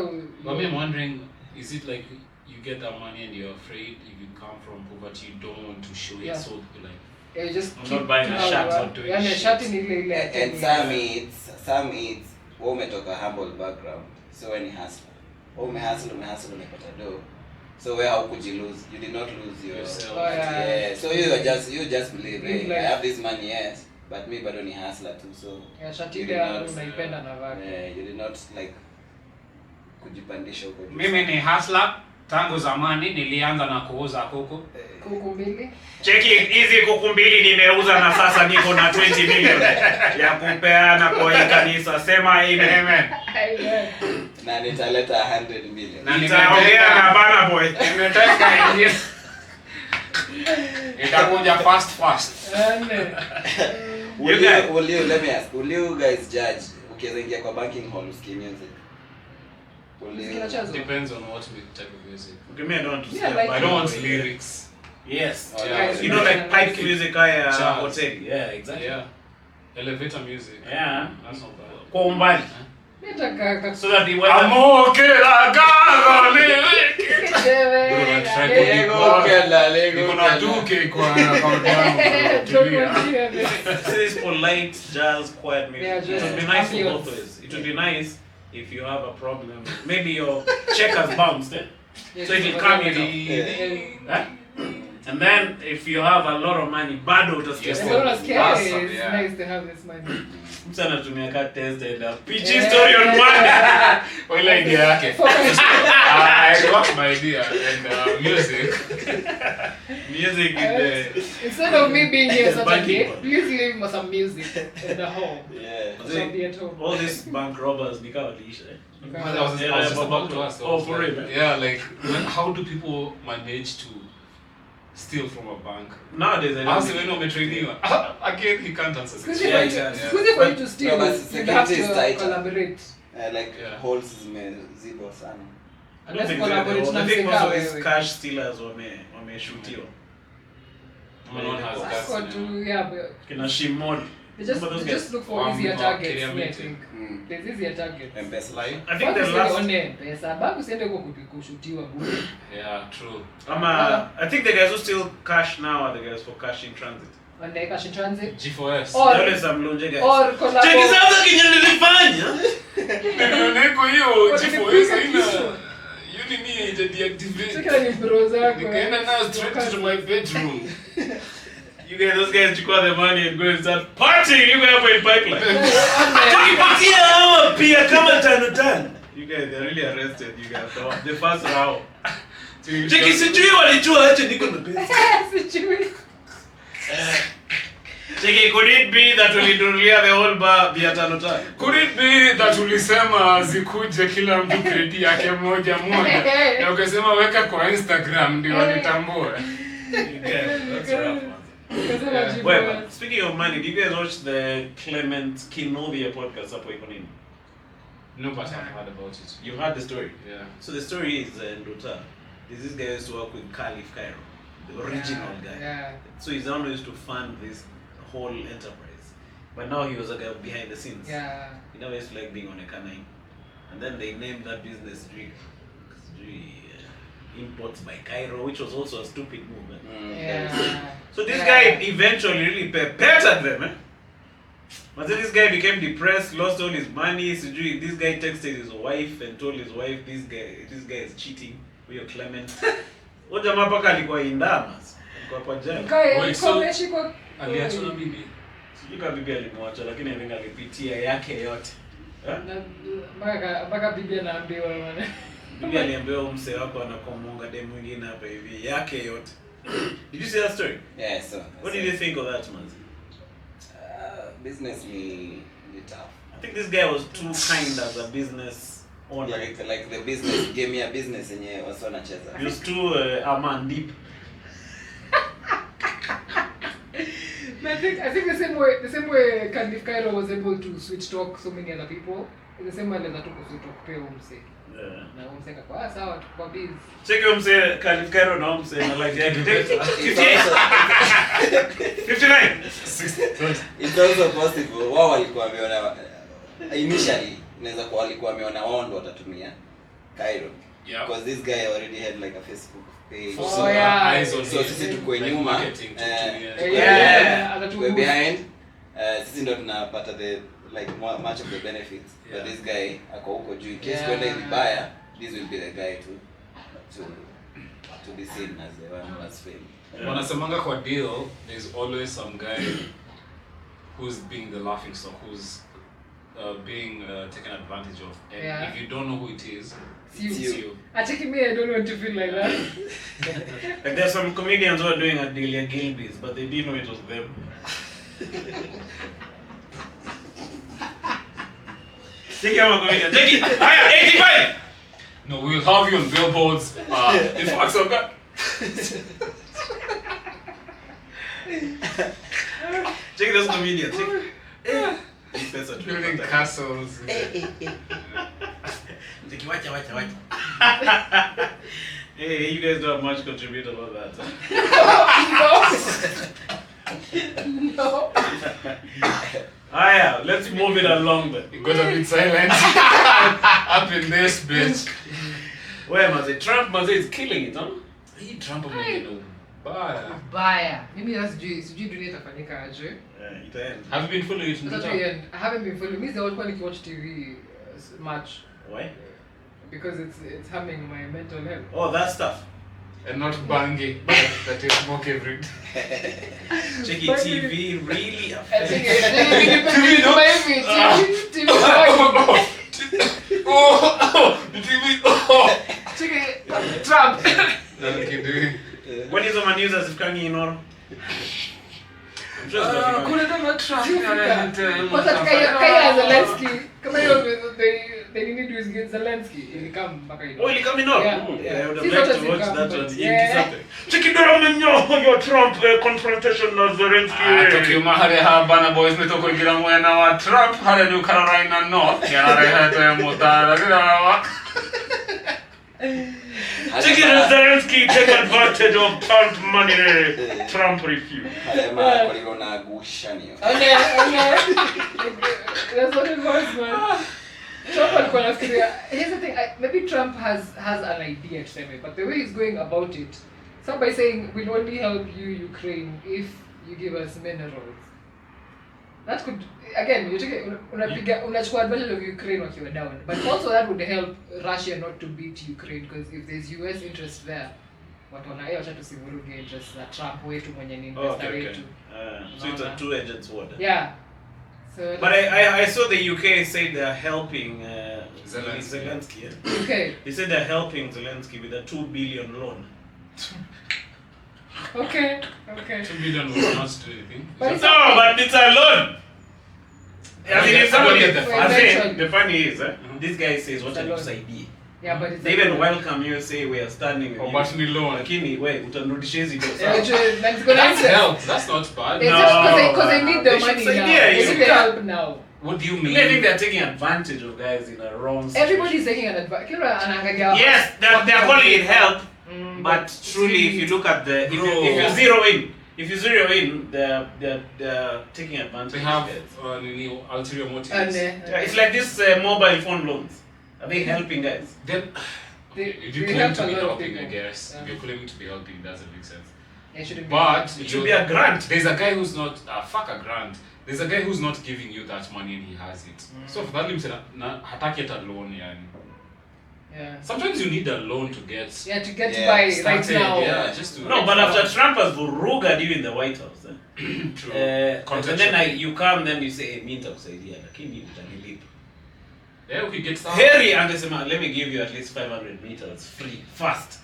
I'm wondering, is it like you get that money and you're afraid if you come from poverty, you don't want to show it, so like. Yeah, just I'm not buying a shirt or doing shit. Yeah, shirt ni ile. And some it's umetoka humble background, so when you hustle, umehustle umepata do. So where how could you lose? You did not lose yourself. Yeah. So you just believe, hey, I have this money, yes, but me bado ni hustler too. So yeah, shati ile unaipenda na vako. Yeah, you did not like kujipandisha huko. Mimi ni hustler tangu zamani, nilianza na kuuza kuku. Kuku mbili. Cheki hizi kuku mbili nimeuza na sasa niko na 20 million ya kupeana kwa hii kanisa. Sema amen. Na nitaleta 100 million. Na nitaongea na bana boy. Nimetaka ingia. Itakuja fast. Let me ask, will you guys judge ukiweza ingia kwa banking hall usikie music? Depends on what type of music. Okay, me I don't want to I don't want lyrics. Yes. Yeah. You know, like pipe music hotel. Yeah, exactly. Yeah. Elevator music. Yeah. That's not bad. Kwa umbali. So that the weather. This polite jazz quiet music. It would be nice for both ways. It would be nice if you have a problem. Maybe your check has bounced, so it will come in. And then if you have a lot of money, bado utasikia. It's nice to have this money. Msana tumia ka tested a PG story on Monday. Well, idea yake. I got my idea and music. Music is instead of me being here Saturday, please leave me some music in the home. Yeah. Be at home. All these bank robbers become leash. I was just about to ask. Oh, for real? Yeah, like how do people manage to steal from a bank? Nowadays, again, he can't answer this. Excuse for you to steal, you have to collaborate. Holes zibo sana. I don't think I think most of these cash stealers wameshutiwa. Kina Shimon. They just look for easier targets, I think. There's easier targets. I think the last pesa babu siende huko kushutiwa bure. Yeah, true. I think the guys who steal cash now are the guys for cash in transit. When they cash in transit? G4S. Or some lonje guys. Or collab. Check sasa kinilifanya. Niko hiyo G4S haina. You need to deactivate. Check ni bro zako. Nikaenda now straight to my bedroom. You guys, those guys took all the money and go and start partying. You guys are in pipeline. You guys, they're really arrested. You guys, the first round. Cheki sijui walijua aje niko na pesa. Sijui. Cheki, could it be that ulidunulia the whole bar via 500? Could it be that ulisema zikuje kila mtu credit yake moja na ukasema weka kwa Instagram ndio wanitambue? That's rough. Well, speaking of money, do you guys watch the Kinuthia podcast hapo iko nini? No, but I've heard about it. You heard the story? Yeah. So the story is Ndota. This guy used to work with Caliph Cairo, the original guy. Yeah. So he's the one who used to fund this whole enterprise. But now he was a guy behind the scenes. Yeah. He never used to like being on a canine. And then they named that business Imports by Cairo, which was also a stupid movement. Yeah. So this guy eventually really petted them, eh? But then this guy became depressed, lost all his money. So this guy texted his wife and told his wife, this guy is cheating. We are Clement. Jamaa paka alikuwa indamas. Alikuwa kwa jela. Wait, so aliachwa na bibi? Sijui kama bibi alimwacha, lakini I think alipitia yake yote. Mpaka bibi anaambiwa bwana. Bibi aliambiwa mzee wako anakomonga demu mwingine hapa hivi yake yote. Did you see that story? Yeah, so. What did you think of that, man? Business ni tough. I think this guy was too kind as a business owner. Like the business gave me a business yenye wasa wanacheza. He was too Aman deep. I think the same way Caliph Cairo was able to switch talk so many other people. The same way anaweza tu switch talk pia umse. Yeah. Na umse kwa sawa tukwa busy. Check your umse Caliph Cairo na umse na like the architect. 59. It's also possible. Wao walikuwa wameona initially inaweza kuwa walikuwa wameona wao ndo watatumia Cairo. Yeah. Because this guy already had like a Facebook page. Oh, yeah. So sisi tuko nyuma. We're behind. Sisi ndo tunapata the like much of the benefits. Yeah. But this guy ako huko juu. In case kwenda vibaya, this will be the guy to be seen as the one who has failed. Wanasemanga kwa deal, there's always some guy who's being the laughing stock, who's being taken advantage of. And if you don't know who it is, it's you. Actually, me, I don't want to feel like that. Like there's some comedians who are doing a Delia Gilbey's, but they didn't know it was them. Take your comedian. Take it. Higher, 85. No, we'll have you on billboards. In fact, so good. Check those comedians. Building castles. Watch. Hey, you guys don't have much contribute about that. No. Yeah, let's move it along then. You got a bit silent. Up in this bitch. Where Maze? Trump Maze is killing it, huh? Hii Trump mwingine ubaya. Baya. Mimi sijui dunia itafanyika aje. Itaenda. Have you been following it? I haven't been following. Mimi walikuwa nikiwatch TV much. Why? Because it's harming my mental health. Oh, that stuff. And not banging that you smoke every day. Checking TV really I affects. think TV. The TV. Check it. Trump. That can do. When is the news as if coming in or? I'm sure it's not Kuna kama Trump. Kwanza kaya Zelensky. Kama hiyo they need to use Zelensky. Ili come mpaka hiyo. Oh, it's coming up. Yeah. I would have liked to watch that one. Yeah. Check it out, your Trump confrontation na Zelensky. Tokyo mahali haba na boys nito kuingira mwena wa Trump hali New Carolina North. Yana reheto ya mutara. Check it out, Zelensky take advantage of Trump money. Trump refuse. Halema kuliona gushaniyo. Okay. That's what it was, man. Trump alikuwa nafikiria. Here's the thing. Maybe Trump has an idea tuseme, but the way he's going about it, some by saying we'll only help you Ukraine if you give us minerals. That could again unachukua advantage of Ukraine wakiwa down, but also that would help Russia not to beat Ukraine, because if there's US interest there, watu wacha tusivuruge interest za Trump wetu mwenye ni investor wetu. So it's a two-edged sword. Yeah. So but I saw the UK say they're helping Zelensky. Yeah? Okay. They said they're helping Zelensky with a $2 billion loan. Okay. 2 billion will not do anything. But But it's a loan. I mean, if somebody get the funds. The funny is, this guy says, what are you saying? Yeah, but it's they even welcome you, say we are standing with you. But ni loan. Lakini, utanrudisha hizi pesa. That's help. That's not bad. Because they need the money now. They need the help now. What do you mean? I think they're taking advantage of guys in a wrong situation. Everybody's taking an advantage. Yes, they're calling it help, but truly, if you look at the, if you zero in, they're taking advantage. They have of ulterior motives. it's like this mobile phone loans. Are they helping guys? Then, if you claim to be helping, I guess. If you're claiming to be helping, doesn't make sense. But it should be a grant. There's a guy who's not fuck a grant. There's a guy who's not giving you that money and he has it. So for that limit, hataki a loan, yani. Yeah. Sometimes you need a loan to get. Yeah, to get by right now. Yeah, just to. No, but after Trump has vuruga you in the White House, True. And then you come, then you say, "Hey, minta kusaidia, lakini utanilipa." Yeah, we get started. Harry angesema, "Let me give you at least 500 meters free, fast."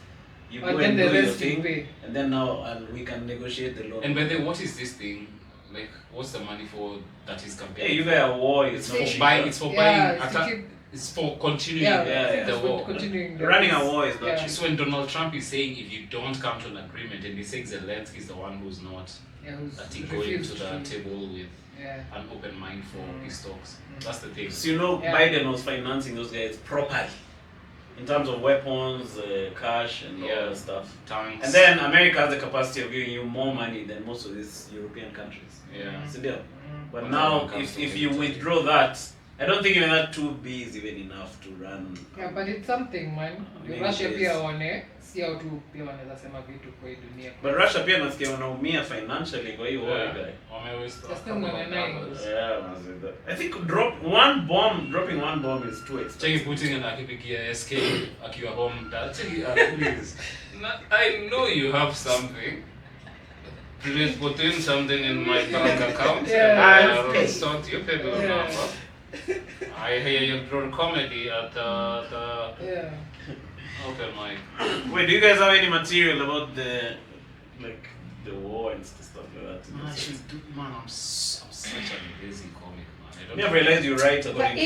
You go and do your thing, and then and we can negotiate the loan. And by the way, what is this thing? Like, what's the money for that is campaign? Hey, you guys are war. It's for not buying. It's for buying. Yeah, it's for continuing the war. Running a war is not cheap. So when Donald Trump is saying if you don't come to an agreement, and he says Zelensky is the one who's not going to the table with an open mind for peace talks. That's the thing. So Biden was financing those guys properly. In terms of weapons, cash, and all that stuff. Tanks. And then America has the capacity of giving you more money than most of these European countries. Yeah. It's a deal. But now, if you withdraw that, I don't think even that 2B is even enough to run. Yeah, but it's something, man. Russia pia one, si au tu pia wanaweza sema vitu kwa hii dunia. But Russia pia nasikia wanaumia financially kwa hiyo war guy. I think dropping one bomb is too expensive. Putting an akipikia SK akiwa home. Please. I know you have something. Please put in something in my bank account. I'll sort your paper number. I hear you draw comedy at the open mic. Wait, do you guys have any material about the war and stuff like that? Man, I'm such a lazy comic, man. I realized you write according to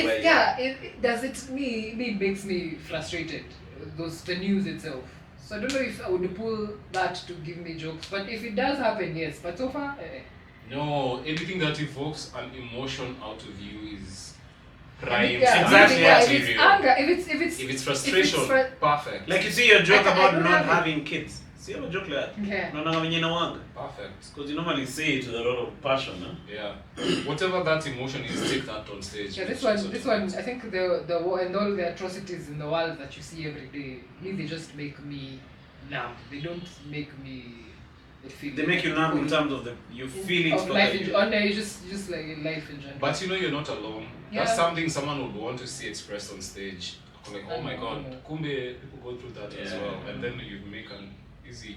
it makes me frustrated. The news itself. So I don't know if I would pull that to give me jokes, but if it does happen, yes. But so far, no, anything that evokes an emotion out of you is prime. Exactly. If it's anger, if it's frustration, perfect. Like you see your joke about not having kids. See you have a joke like that? Yeah. No. Perfect. Because you normally say it with a lot of passion, huh? Yeah. Whatever that emotion is, take that on stage. Yeah, this one, I think the war and all the atrocities in the world that you see every day, they just make me numb. They don't make me feel. They make you numb in terms of you feel it. Of life just like in life in general. But you're not alone. Yeah. That's something someone would want to see expressed on stage. Like, oh my God, kumbe people go through that as well, and then you make an easy,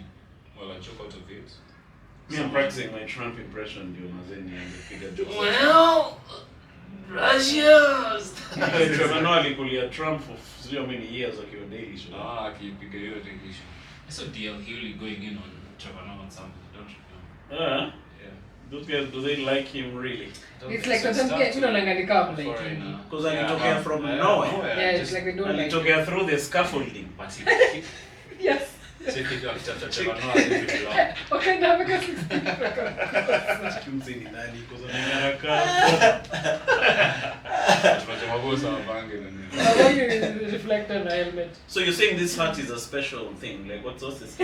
a joke out of it. I'm practicing my Trump impression, and the figure jokes. Well, Russia's. Trevor Noah alikulia Trump for so many years akiwa Daily Show. Akipiga hiyo Daily Show. I saw DL Hughley going in on Trevor Noah on something. Don't you know? Yeah. Those guys, do they like him really? It's like you don't like because alitokea from nowhere. Yeah, it's like they don't like. Alitokea through the scaffolding. But yes. Check it after Trevor Noah. Okay, now because Kimsi ni nani because anakaa. Reflect on helmet. So you're saying this hat is a special thing? Like what's this? This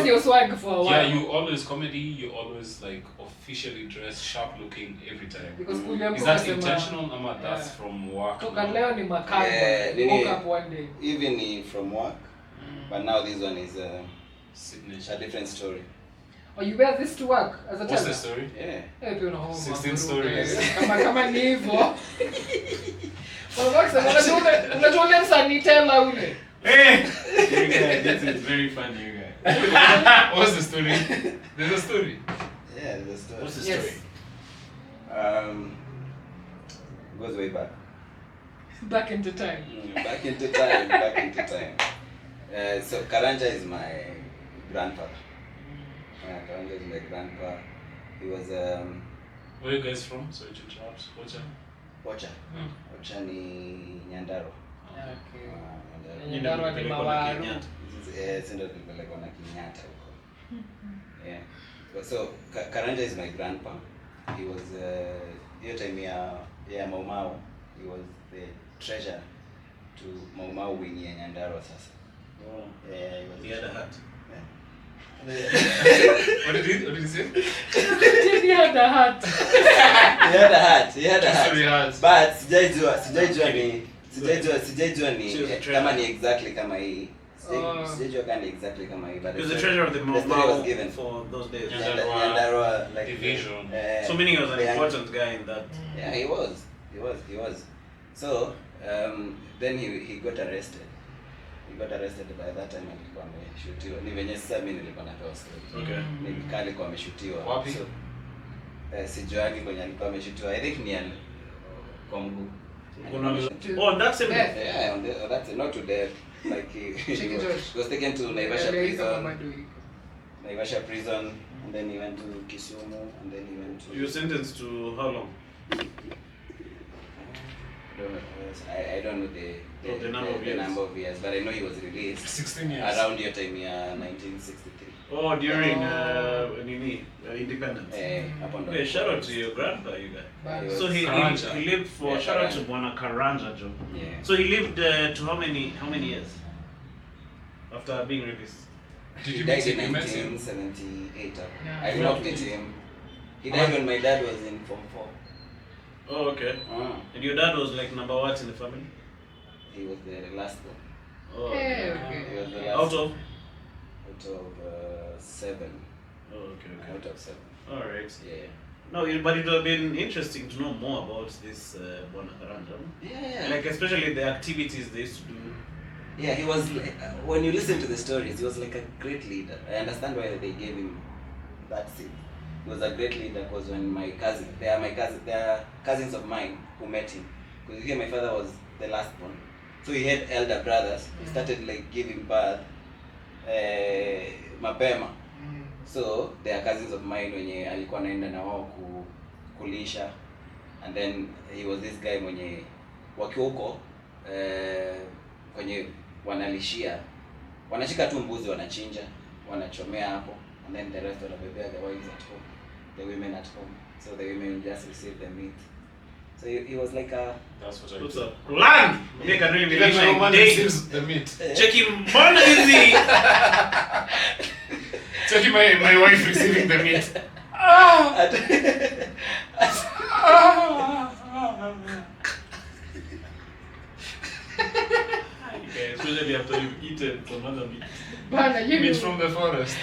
is your swag for a while. Yeah, you always comedy. You always like officially dress sharp looking every time. Because is that intentional? Ama that's from work. Leo ni makamba. You woke up one day. Even from work, but now this one is a different story. Oh, you wear this to work as a teller? What's the story? Yeah. 16 stories. Kama ni hivyo. Unajua ule msanii teller ule. Hey! You guys, this is very funny, you guys. What's the story? There's a story. Yeah, there's a story. What's the story? It goes way back. Back into time. Back into time. So Karanja is my grandpa. Karanja is my grandpa. He was Where are you guys from? Sorry to interrupt. Ocha. Ocha ni Nyandaro. Okay. Nyandaro ni Mawaru. Sendo tulipelekwa na Kinyata huko. Yeah. So Karanja is my grandpa. he was hiyo time ya Mau Mau, he was the treasurer to Mau Mau wing ya Nyandarua sasa. Oh. Yeah, He had a hat. What did you say? He had a hat. He had a hat. Sorry, hat. But sijajua ni kama ni exactly kama hii. Sijajua kama ni exactly kama hii, but He was the treasurer of the Mau was given for those days. Nyandarua like division. So meaning he was an important guy in that. Yeah, he was. So then he got arrested. He got arrested by that time alikuwa ameshutiwa. Ni venye sasa mimi nilikuwa napewa story. Okay. Ni kali kwa ameshutiwa. Wapi? So, sijuani kwenye alikuwa ameshutiwa. I think ni kwa mguu. Oh, that's him. Yeah, that's not to death. Like he was taken to Naivasha prison, and then he went to Kisumu, and then he went to. You were sentenced to how long? I don't know the number of years, but I know he was released 16 years. around your time, 1963. Oh, during independence. Okay, shout out to your grandpa, you guys. So he lived for shout out to Bwana Karanja, Joe. Yeah. So he lived to how many years after being released? Did He you died in meet him? 1978. Yeah. I looked at him. He died when my dad was in Form 4. Oh, okay. And your dad was like number what in the family? He was the last one. Oh, Hey, okay. okay. He was the last Out of? Out of 7. Oh, okay. Out of 7. All right. Yeah. No, but it would have been interesting to know more about this Bwana Karanja. Yeah. Like especially the activities they used to do. Yeah, he was like, when you listen to the stories, he was like a great leader. I understand why they gave him that seat. He was a great leader because when they are cousins of mine who met him. Because here my father was the last one. So he had elder brothers. He started like giving birth mapema. So they are cousins of mine wenye alikuwa naenda na wao kulisha. And then he was this guy mwenye wakiwa huko kwenye wanalishia, wanashika tu mbuzi, wanachinja, wanachomea hapo, and then the rest wanabebea the wives at home, the women at home, so the women just receive the meat. So he was like a. That's what I What's do. up? Land! Make a really Even my like woman day. receives the meat. Check him, mbona hizi? Check my wife receiving the meat. Especially after you've eaten some other meat. Bana, you Meat from the forest.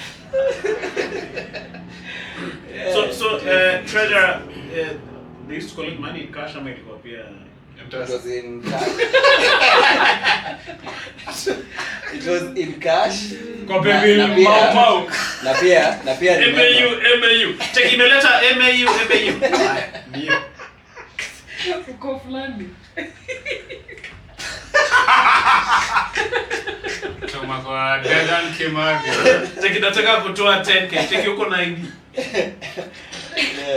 So treasure, they used to collect money in cash ama ilikuwa pia. It was in cash. It was in cash. Kwa baby Mau Mau. Na pia MAU. Check imeleta MAU. Ndio. uko fulani. Choma kwa Dedan Kimavi. Check inataka kutoa 10k. Check uko na ID.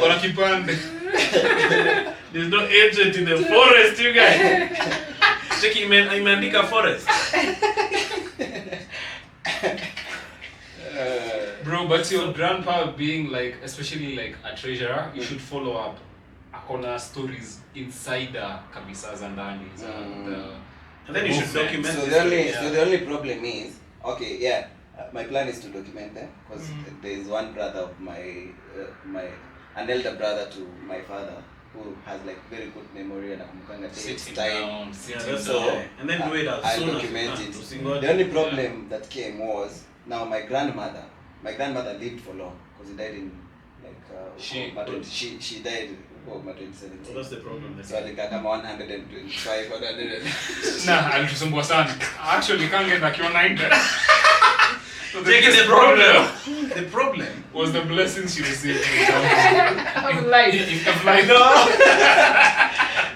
Kuna kipande. There's no agent in the forest, you guys. Check imeandika forest. Bro, but your grandpa being like, especially like a treasurer, you should follow up. Akona stories insider kabisa za ndani. And then you should document so this. the only problem is, okay, yeah, my plan is to document them because there is one brother of an elder brother to my father who has like very good memory and akumukanga dates, time. And then do it as soon as document you it. can. The only problem that came was now my grandmother lived for long because he died in like she died in 2017. So that's the problem. So alikaa kama 125 Nah, alitusumbua sana. Actually can't get like your 90. So the problem. The problem was the blessings she received. I'm like,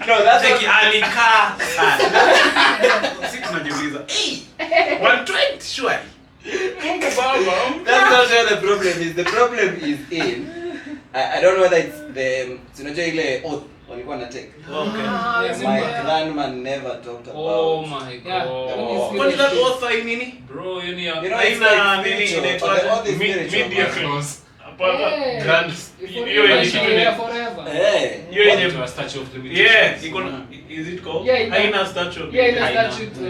No, that's like alikaa sana. Sisi tunajiuliza, 120 surely. That's not where the problem is. The problem is in I don't know whether it's the unajua ile oath walikuwa na take. Okay. My grandma never talked about. Oh my god. What is that oath nini? Bro, you know, Haina nini spiritual, inaitwa but the oath is spiritual, media man. clause. Yeah. Grand Hiyo yenye forever. hiyo yenye to a statue of limitations. yeah, is it called? Yeah, Haina statue. Yeah, ina Haina. statute.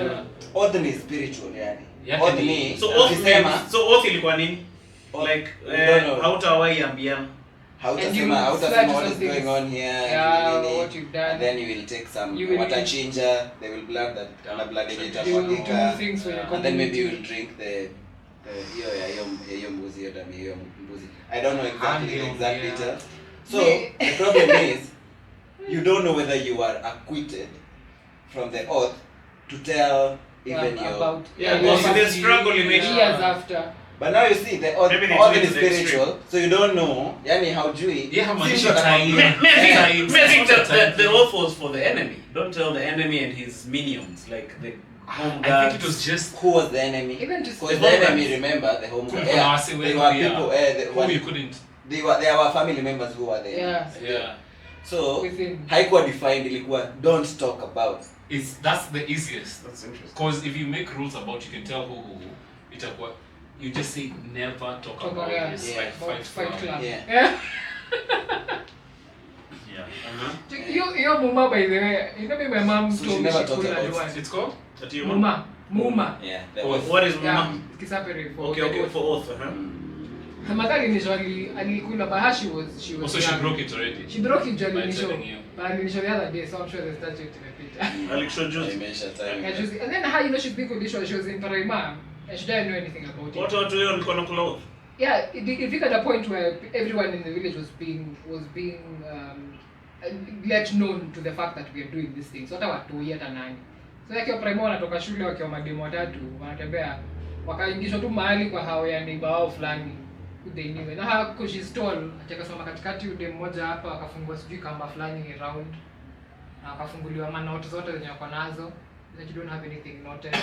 Oath ni spiritual yani. Yeah, Oath ni- ni So oath ukisema means, so oath ilikuwa nini? Oath, Like we don't know. hautawahi ambiana. And you hautasema swear to what is something. going on here Yeah, nini, what you've done. and then you will take some You will- watachinja, they will blood that ana blood yenye You will do itamwagika, things for your and then maybe you community. will drink the hiyo mbuzi hiyo damu hiyo mbuzi. I don't know exactly the exact Yeah. details. So the problem is you don't know whether you are acquitted from the oath to tell even your about Yeah, your because the struggle you made. years after. But now you see the oath, Maybe they oath took it is to the spiritual, so you don't know. Yani haujui. Yeah, man, Si you mtu should tie in. atakwambia. Maybe the oath was for the enemy. Don't tell the enemy and his minions, like the home I guards. think it was just Who was the enemy? Even to Because the the home enemy, guards. remember, the home guards. Kulikuwa na Yeah, wasi they wengi, were yeah. people, who you couldn't. they were family members who were there. Yeah. Yeah. So, Within. haikuwa defined, ilikuwa don't talk about. That's the easiest. That's interesting. Because if you make rules about, you can tell who. Itakuwa, you just say never talk about Yeah. this. Yeah. Like About Fight Club. Yeah. Yeah. Yeah. Your muma, by the way, you know me, my mom So she told me never she talked couldn't about do What's it. it's called? That you Muma. Yeah. The Oath. oath. What is Yeah, mama? kisapere for Okay, for oath, her mother initially alikula, but she was Also, she young. broke it already. She broke it during By initial, telling you. but initial the other day, so I'm sure the statute imepita. Alex Juice. Imesha time. Yeah, and then how she's big condition, she was in Paraima, and she didn't know anything about it. Watu hiyo walikuwa nakula oath. Yeah, it reached a point where everyone in the village was being let known to the fact that we are doing this thing. So hata watu hata nani. So yake Paraima wanatoka shule wakiwa mademo watatu, wanatembea wakaingishwa tu mahali kwa hao ya neighbor wao fulani. They knew. Na hako she stole, akasema katikati ude mmoja hapa akafungua sijui kamba fulani round. Na akafunguliwa manote zote zenye wako nazo. That you don't have anything noted.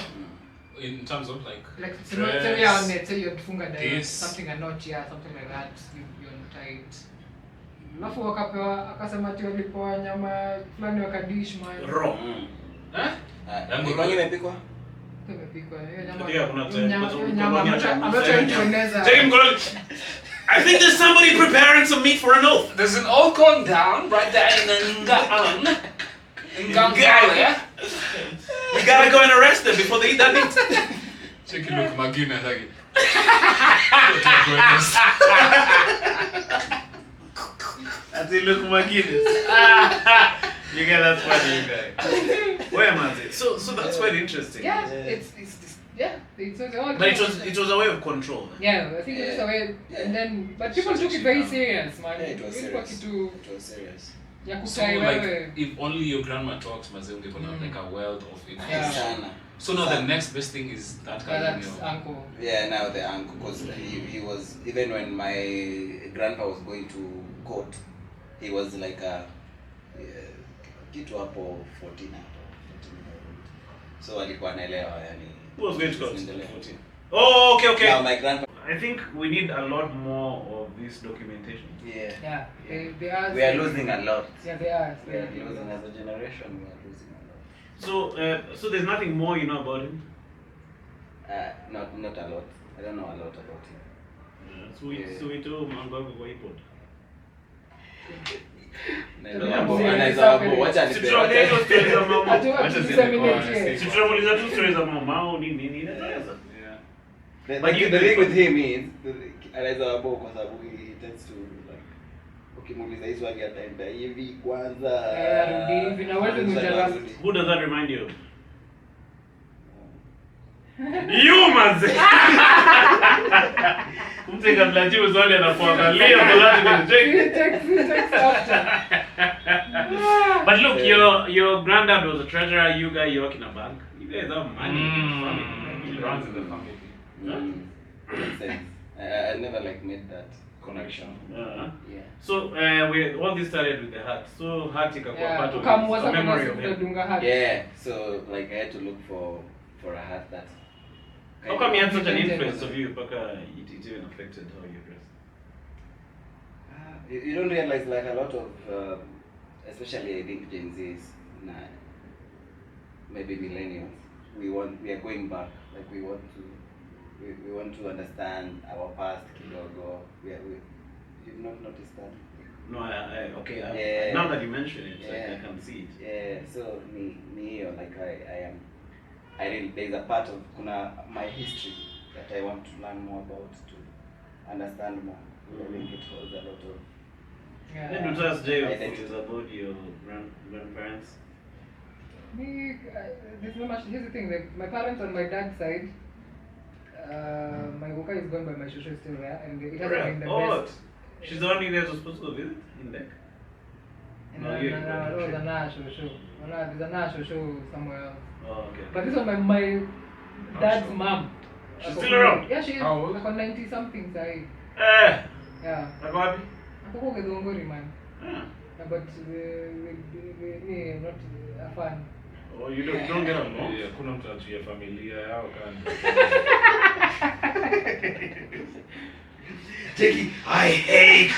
In terms of like Like dress, say you'd funga diet, this. something a note, yeah, something like that. You're tight. Alafu wakapewa akasema ati walipewa nyama fulani wakadish man. Raw. eh? Ni kwangi imepikwa? Imepikwa hiyo nyama. Ndio, kuna hiyo nyama- time- hiyo nyama ambacho alitueleza. Take him, girl. I think there's somebody preparing some meat for an oath. There's an old going down right there in Ngaan. In Gangale. We gotta go and arrest them before they eat that meat. Check it look Magina again. As they look McGuinness. You get that's funny, you guys. Where am I? So that's quite interesting. Yeah, it's all. But it was a way of control. Yeah, I think it's a way, and then but people took it very serious, man. Yeah, it was Ilikuwa serious. kitu It was serious. ya So kutai like, wewe. if only your grandma talks, mazee ungekona like a wealth of Yeah. information. Sana. So now the Sana. next best thing is that guy in That's your... uncle. Yeah, now the uncle, because he was, even when my grandpa was going to court, he was like a kitu hapo 14 hapo. So alikuwa anaelewa yani. Who was going to court? Endelea. Oh, okay. Now my grandpa. I think we need a lot more of this documentation. Yeah. Yeah, they are. We are losing a lot. Yeah, they are. We are losing as a generation. We are losing a lot. So there's nothing more you know about him? Not a lot. I don't know a lot about him. So we do mambo yako kwa iPod. Situnaongea hizo stories za mama. Situnamuuliza tu stories za mama au nini inaweza. But the thing with him is anaweza wabo kwa sababu he tends to like ukimuuliza hizo swali ataenda hivi kwanza. Rudi hivi na wewe mjarabu. Who does that remind you of? You manze. Mtu kabla jibu swali anapoangalia fulani ni check. But look, your granddad was a treasurer, you guys work in a bank. You guys have money in the family. It runs in the family. Makes sense. I never like made that Connection. Yeah. So we all this started with the hat. So hat ikakuwa part of Ukamwaza a memory of kwa him. dunga hadi. Yeah. So like I had to look for a hat that. How come he had such an influence of you, Paka? It even affected how you dress. You don't realize like a lot of, especially I think Gen Zs, maybe millennials, we are going back. Like we want to understand our past kidogo. you've not noticed that. No, okay. Yeah. Now that you mention it, Yeah. I can see it. Yeah, so me like I really, there's a part of my history that I want to learn more about, to understand more. I think it holds a lot of. Then to tell us, Jay, Identity. about your grandparents. There's not much. Here's the thing: my parents on my dad's side, my Woka is gone, by my shosho is still there, and it hasn't been the best. She's the one you guys were supposed to visit in Deck? No, there's a Nash shosho somewhere else. Oh, okay. But this one, my dad's mom. She's still around? Yeah, she is. How old? Like on 90 something side. Yeah. Yeah. Ako Gedongori, man. Ah. Yeah, but me, I'm not a fan. Oh, you don't get along? Yeah, kuna mtu atuye familia yao kando. Jackie, I hate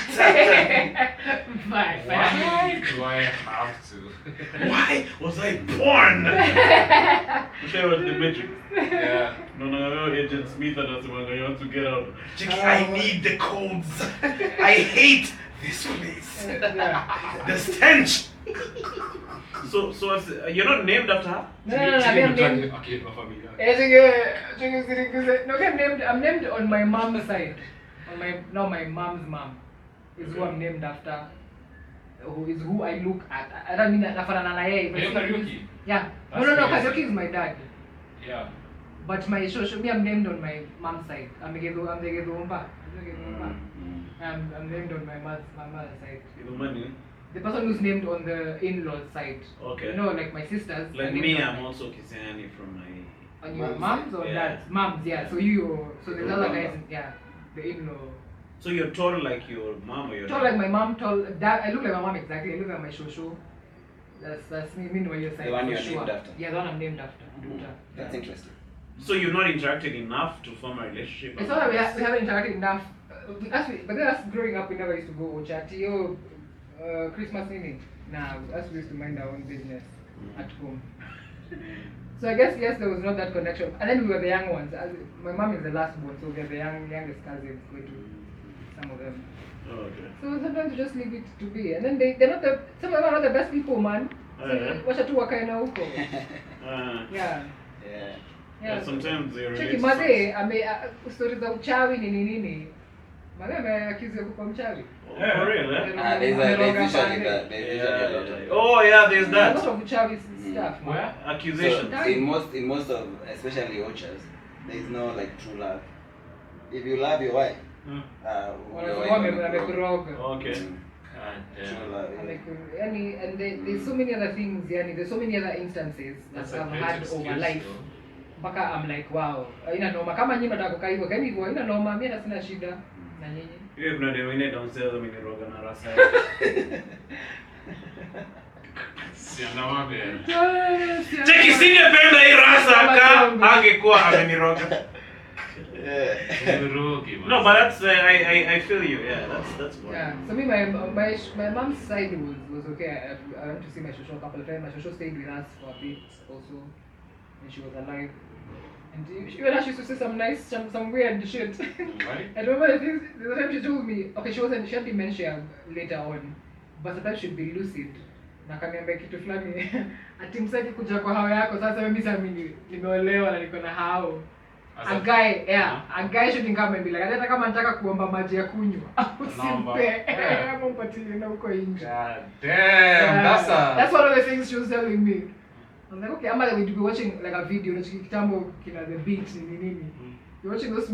Fine. Why do I have to? Why was I born? Share with the Matrix. Yeah. No, Agent Smith and us when you want to get out. Jackie, I need the codes. I hate this place. Yeah. The stench. So you're not named after her? No, I'm named. Okay, no familia. No, I'm named on my mom's side. On my mom's mom is who I'm named after. Who is who I look at. I don't mean nafanana na yeye. Are you Karaoke? Yeah. That's No, crazy. Karaoke is my dad. Yeah. But my me, I'm named on my mom's side. I'm named on my mother's side. The person who's named on the in-laws side. Okay. You know, like my sisters. Like are named me, on I'm also Kisani from my... on your Mom's mom's or side. dad's? Mom's, yeah. So there's other guys, yeah. The in-law. So you're tall like your mom or your Tall like my mom, tall dad. I look like my mom exactly. I look like my shosho. That's me. Meanwhile, your side. The one for you're sure. named after. Yeah, the one I'm named after. Duta. That's interesting. So you've not interacted enough to form a relationship? It's not that we haven't interacted enough. But then us growing up, we never used to go Ochati or Christmas evening. Nah, us we used to mind our own business at home. So I guess yes, there was not that connection. And then we were the young ones. My mom is the last born, so we are the youngest cousins. Going to some of them. Oh, okay. So sometimes you just leave it to be. And then they're not some of them are not the best people, man. Wacha tu wakae na huko. Yeah. Yeah, sometimes they're Cheki mazee stories za uchawi nini. Mazee ameaccuse kwa mchawi. For real, eh? There's usually a lot of. Oh yeah, there's A that. lot of uchawi stuff. Where? Accusations. So in most of, especially ochas, there is no like true love. If you love your wife, your wife Wamekuroga. Okay. true love. Yeah. And there's so many other things, there's so many other instances that That's a I've great had excuse, over life. though. Mpaka I'm like, wow, ina noma kama nyinyi mtaka kukaa hivyo, kama hivyo ina noma, mimi hata sina shida na nyinyi. Hiyo kuna demo ingine downstairs ameniroga na rasa. Siandamabe. Cheki singependa hii rasa angekuwa ameniroga. No, but that's I feel you. Yeah, that's one. Yeah. So me, my mom's side was okay. I went to see my shosho a couple of times. My shosho stayed with us for a bit also when she was alive. And even she used to say some weird shit. Right? I remember the time she told me, okay, she had dementia later on, but sometimes she'd be lucid. Na kaniambia kitu fulani ati msaki kuja kwa hao yako sasa mimi sasa nimeolewa na niko na hao. A guy shouldn't come and be like, hata kama nataka kuomba maji ya kunywa usimpe ama upatie na huko nje. God damn, that's one of the things she was telling me. I was like, okay, I'm like, we'd be watching like a video, kitambo kina the beat nini. You're watching those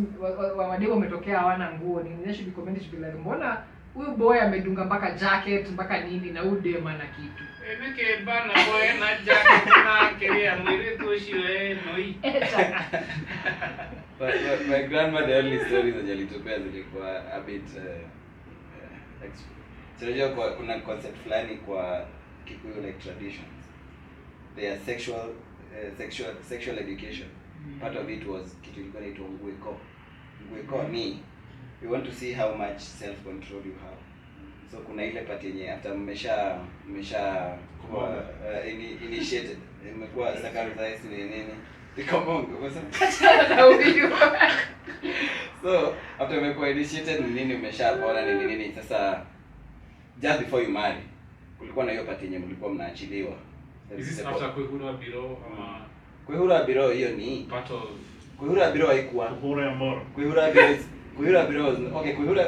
wadego wametokea hawana nguo nini, they should be commenting, should be like, mbona huyu boy amedunga mpaka jacket mpaka nini na huyu dem ana kitu. Nike bana boy na jacket na kiria mwili tushwe noi. But my grandma, the only stories that alitupea zilikuwa a bit unajua kuna concept fulani kwa Kikuyu like traditions. They are sexual education. Part of it was kitu ilikuwa inaitwa ngueko. Ngueko ni you want to see how much self control you have. So kuna ile part yenye after mmesha kuwa initiated, imekuwa sacralized nini. Nikamongo kwa sababu So after umekuwa initiated ni nini umeshapona ni nini sasa just before you marry kulikuwa na hiyo party yenye mlikuwa mnaachiliwa. Is this after Kwehura Biro ama Kwehura Biro hiyo ni part of Kwehura Biro haikuwa Uhuru ya Moro. Kwehura Biro was okay Kwehura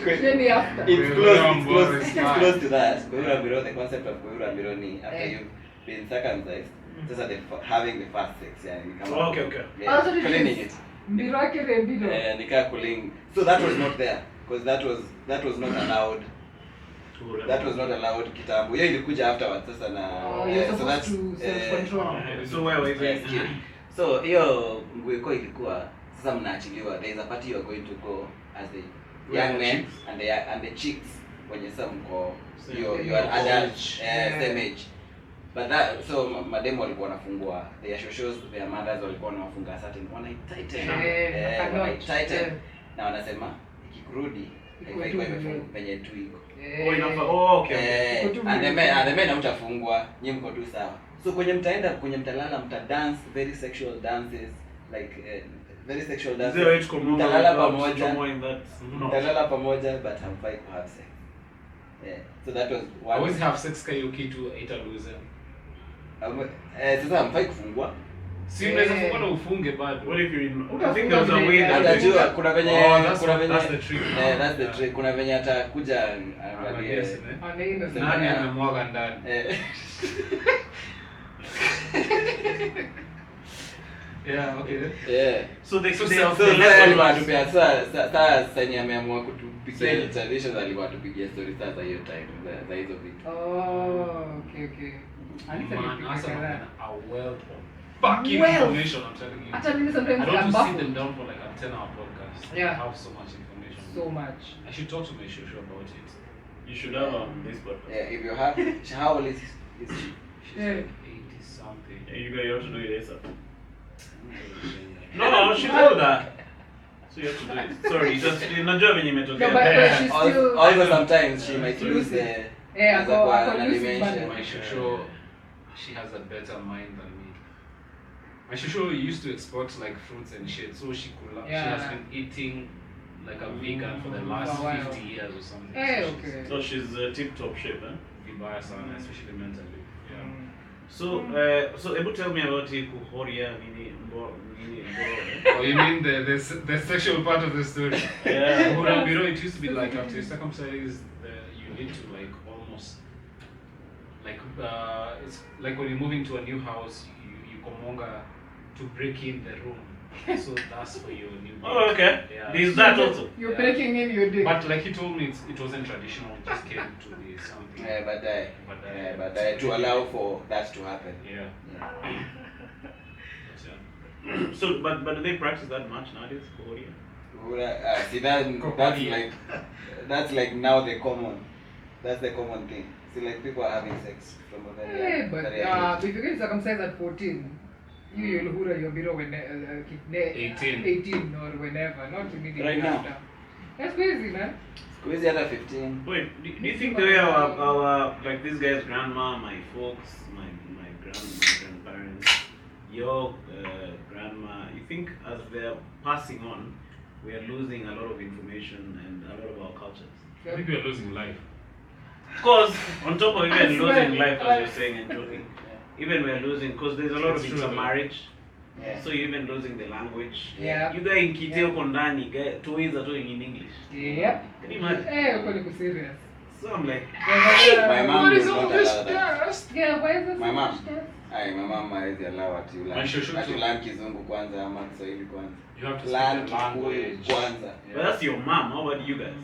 Maybe after. It's close to that. Kwehura Biro, the concept of Kwehura Biro ni after you've been circumcised sasa having the first sex yani kama Okay. Yeah, Also, cleaning it. Mbiro yake mbiro. Nika cooling. So that was not there because that was not allowed. That was not allowed kitambo. Hiyo ilikuja afterwards sasa na so that's to self-control. So where so hiyo nguo ilikuwa sasa mnaachiliwa. There is a party you are going to go as the young men and the chicks when you mko you are adult same age. But that so mademo walikuwa wanafungua their shows their mothers walikuwa wanafunga certain wana tighten na wanasema ikikurudi haifai penye tu iko. Okay. And the men utafungwa nyinyi mko tu sawa. So kwenye mtalala mta dance very sexual dances like very sexual dances. Mtalala pamoja but hamfai ku have sex. So that was one. Always have sex karaoke to italuza. Sasa hamfai kufungwa. Si unaweza fungwa na ufunge bado. What if I think there's a way that kuna venye that's the trick. That's the trick. Kuna venye atakuja angalie. Nani anamwaga ndani? Yeah, okay. Yeah. so they sasa ni ameamua kutupigia traditions alikuwa tupigia stories sasa hiyo time za hizo vitu. Okay. Man, also a wealth of fucking information, I'm telling you. Actually, sometimes I don't I'm sit baffled. them down for like a 10-hour podcast. Yeah. I have so much information. So much. I should talk to my shosho about it. you should have this podcast. Yeah, if you have how old is she? She's like 80-something. You have to do it ASAP. No, she told that. So you have to do it. Sorry, just najua venye imetokea. No, but she's still. Also sometimes she might lose the Yeah, I dimension. My shosho, she has a better mind than me. My shosho used to export like fruits and shit, so she has been eating like a vegan for the last 50 years or something. Okay. So she's tip-top shape, eh? Vibaya sana, especially mentally. Yeah. So able tell me about kuhoria nini mbo. Oh, you mean the sexual part of the story? Yeah. Urambiro, it used to be like after you're circumcised, you need to like almost like it's like when you're moving to a new house, you komonga to break in the room. So that's for your new date. Oh, okay. Yeah. There's that also. You're breaking in your day. But like he told me, it wasn't traditional. It just came to be something. But to allow for that to happen. Yeah. So, but do they practice that much nowadays? Kohoria? See that's like now the common. That's the common thing. See, like people are having sex from a very but if you get circumcised at 14, you'll hura your biro when 18 or whenever, not immediately Right now. after. That's crazy, man. Squeeze the other 15. Wait, do you think the way our like this guy's grandma, my folks, my grandparents, your grandma, you think as they're passing on, we are losing a lot of information and a lot of our cultures? I think we are losing life. Of course, on top of even losing life, as you're saying and joking, even we are losing, because there's a lot of intermarriage. Yeah. So you're even losing the language. Yeah. You guys in Kiteo Kondani, two ways are talking in English. Yep. Can you imagine? Hey, serious. So I'm like, My mom what is is all not this allowed that. dust? Yeah, why is this My so mom. much dust? My mom hawezi allow ati ulan Kizungu kwanza ama Kiswahili kwanza. You have to Learn speak the language. kwanza. but that's your mom. How about you guys?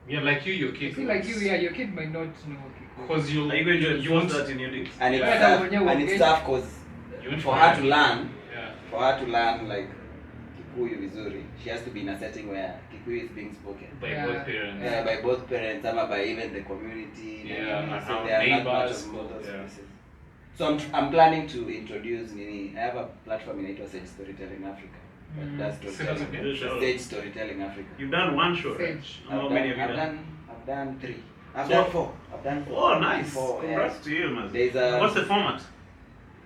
Yeah, like your I kid. feel like your kid might not know. Because you Are you going to you enforce want that in your dates? And it's Yeah. tough. And it's tough because you want for her to learn, Yeah. like Kikuyu vizuri, she has to be in a setting where Kikuyu is being spoken. By Yeah. both parents. By both parents, ama by even the community. Yeah, so our there are not much neighbors, of those yeah. places. So I'm planning to introduce Nini. I have a platform in Sage Storytelling Africa. That's storytelling. Sage Storytelling Africa. You've done one show, right? Sage. How many have you done? I've done 3. I've So- done 4. I've done 4. Oh, nice. 4. Congrats to you, man. There's a What's the format?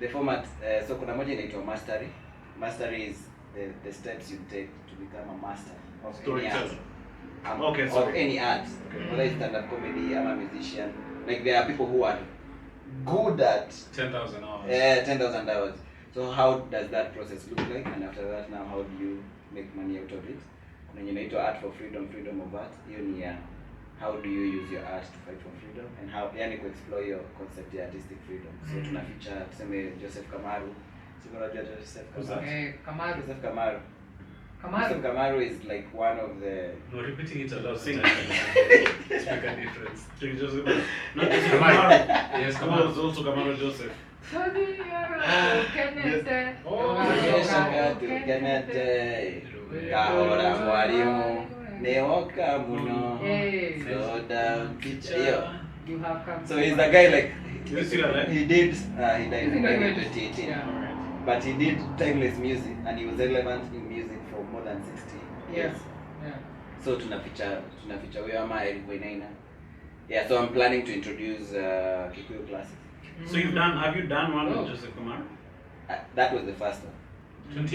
The format. So kuna moja inaitwa Mastery. Mastery is the steps you take to become a master of any Storyteller. art. Of any art. Whether it's stand-up comedy, I'm a musician. Like there are people who are good at 10,000 hours. 10,000 hours. So how does that process look like? And after that, now how do you make money out of it? When you need to art for freedom of art, how do you use your art to fight for freedom? And how to explore your concept of artistic freedom. So tuna feature tuseme Joseph Kamaru. Joseph Kamaru. Joseph Kamaru. Joseph Kamaru is like one of the... No, repeating it aloud. Sing. It's make a difference. Joseph. Not Joseph Kamaru. Yes, Kamaru is also Kamaru Joseph. Kahora mwalimu neoka muno soda picha. You have come. So he's the guy like You still alive? he died in 2018. Yeah. But he did timeless music and he was relevant in music for more than 60 years. Yeah. So tunaficha huyo ama ilikuwa inaina. Yeah, so I'm planning to introduce Kikuyu classes. So have you done one with Joseph Kamaru? That was the first one.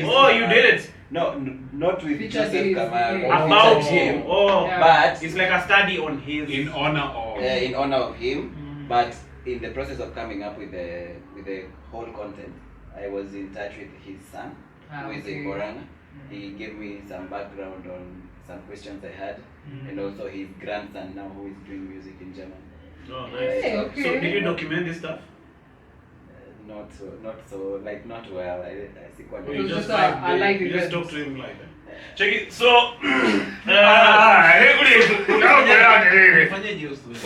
Oh, you did it! No, not with Featured Joseph his- Kamaru. About Featured him. Oh, Yeah. But it's like a study on his... In honor of. in honor of him, but in the process of coming up with the whole content, I was in touch with his son, who is in Borana. He gave me some background on some questions I had, and also his grandson now who is doing music in Germany. Oh, nice. Hey, okay. So did you document this stuff? Not so, like not well. I see quite Or It you was just just a live you just event. talk to him like that? Check it. So,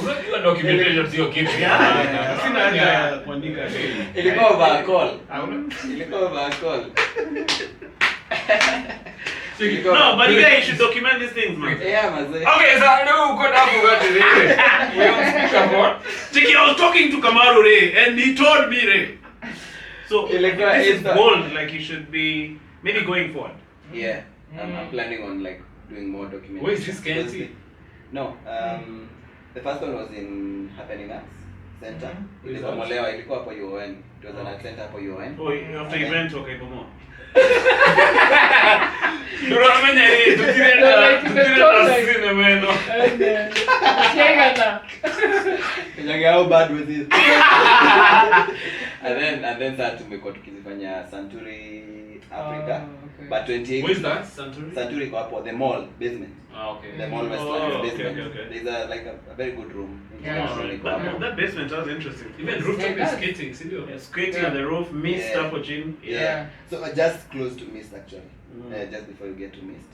Unajua documentation sio kitu. sina haja ya kuandika. ilikuwa over a call. Hauna? Ilikuwa over a call. No, but you guys should document these things, man. Yeah, mazee. Okay, so now uko hapo wote wewe. We don't speak about. Check it, I was talking to Kamaru Ray, and he told me, Ray. So, this is bold, like you should be, maybe going forward. Yeah, I'm planning on like doing more documentaries. Where is this KNC? No, the first one was in Happening Arts Center. Where is Ilikuwa that? Molewa, ilikuwa hapo UN. It was an art center hapo UN. Oh, after event, okay, come on. Turamenya hii tutireta sine meno. Kwenye how bad was it? and then that tumekuwa tukizifanya Santuri Africa. Okay. But 28. Where is that? Santuri? Santuri iko hapo, the mall basement. Ah, okay. The mall Oh, Westlands okay, basement. okay. There's a very good room. Yeah. That basement was interesting. Even rooftop is skating, sindio? Yeah, skating on the roof, mist Yeah. up gym. Yeah. So just close to Mist actually. Just before you get to Mist.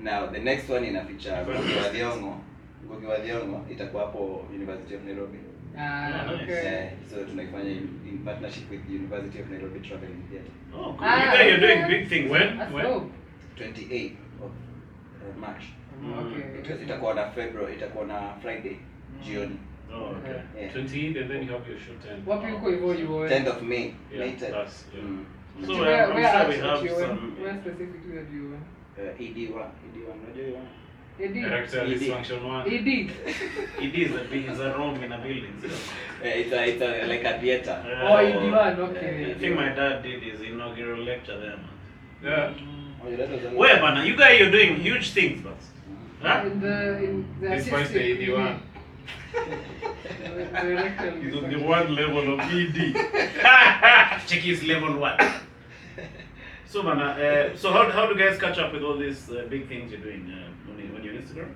Now the next one in a feature Ngugi wa Thiong'o itakuwa hapo University of Nairobi. Okay. So tunaifanya in partnership with University of Nairobi Traveling Theatre. Oh, cool. You guys are doing big things. When? That's When? dope. 28th of March. Okay. Itakuwa na February, itakuwa na Friday jioni. Oh, okay. Yeah. 28 and then you have your show 10. Wapi uko hivyo you 10th of May. Yeah, May 10th. that's, yeah. So where I'm sure we have actually some. where specifically do you want? ED1. Unajua hiyo? ED. Erectile dysfunction 1. ED. It is a room in a building. So. It's a like a theater. Oh, ED1, okay. I think my dad did his inaugural lecture there, man. Yeah. Oh, that was a lot. Where, man? You guys are doing huge things, but. Huh? In the Despite the artistic- ED1. the erectile He's on the dysfunction. one level of ED. Check his level 1. So, man, so how do you guys catch up with all these big things you're doing on your Instagram?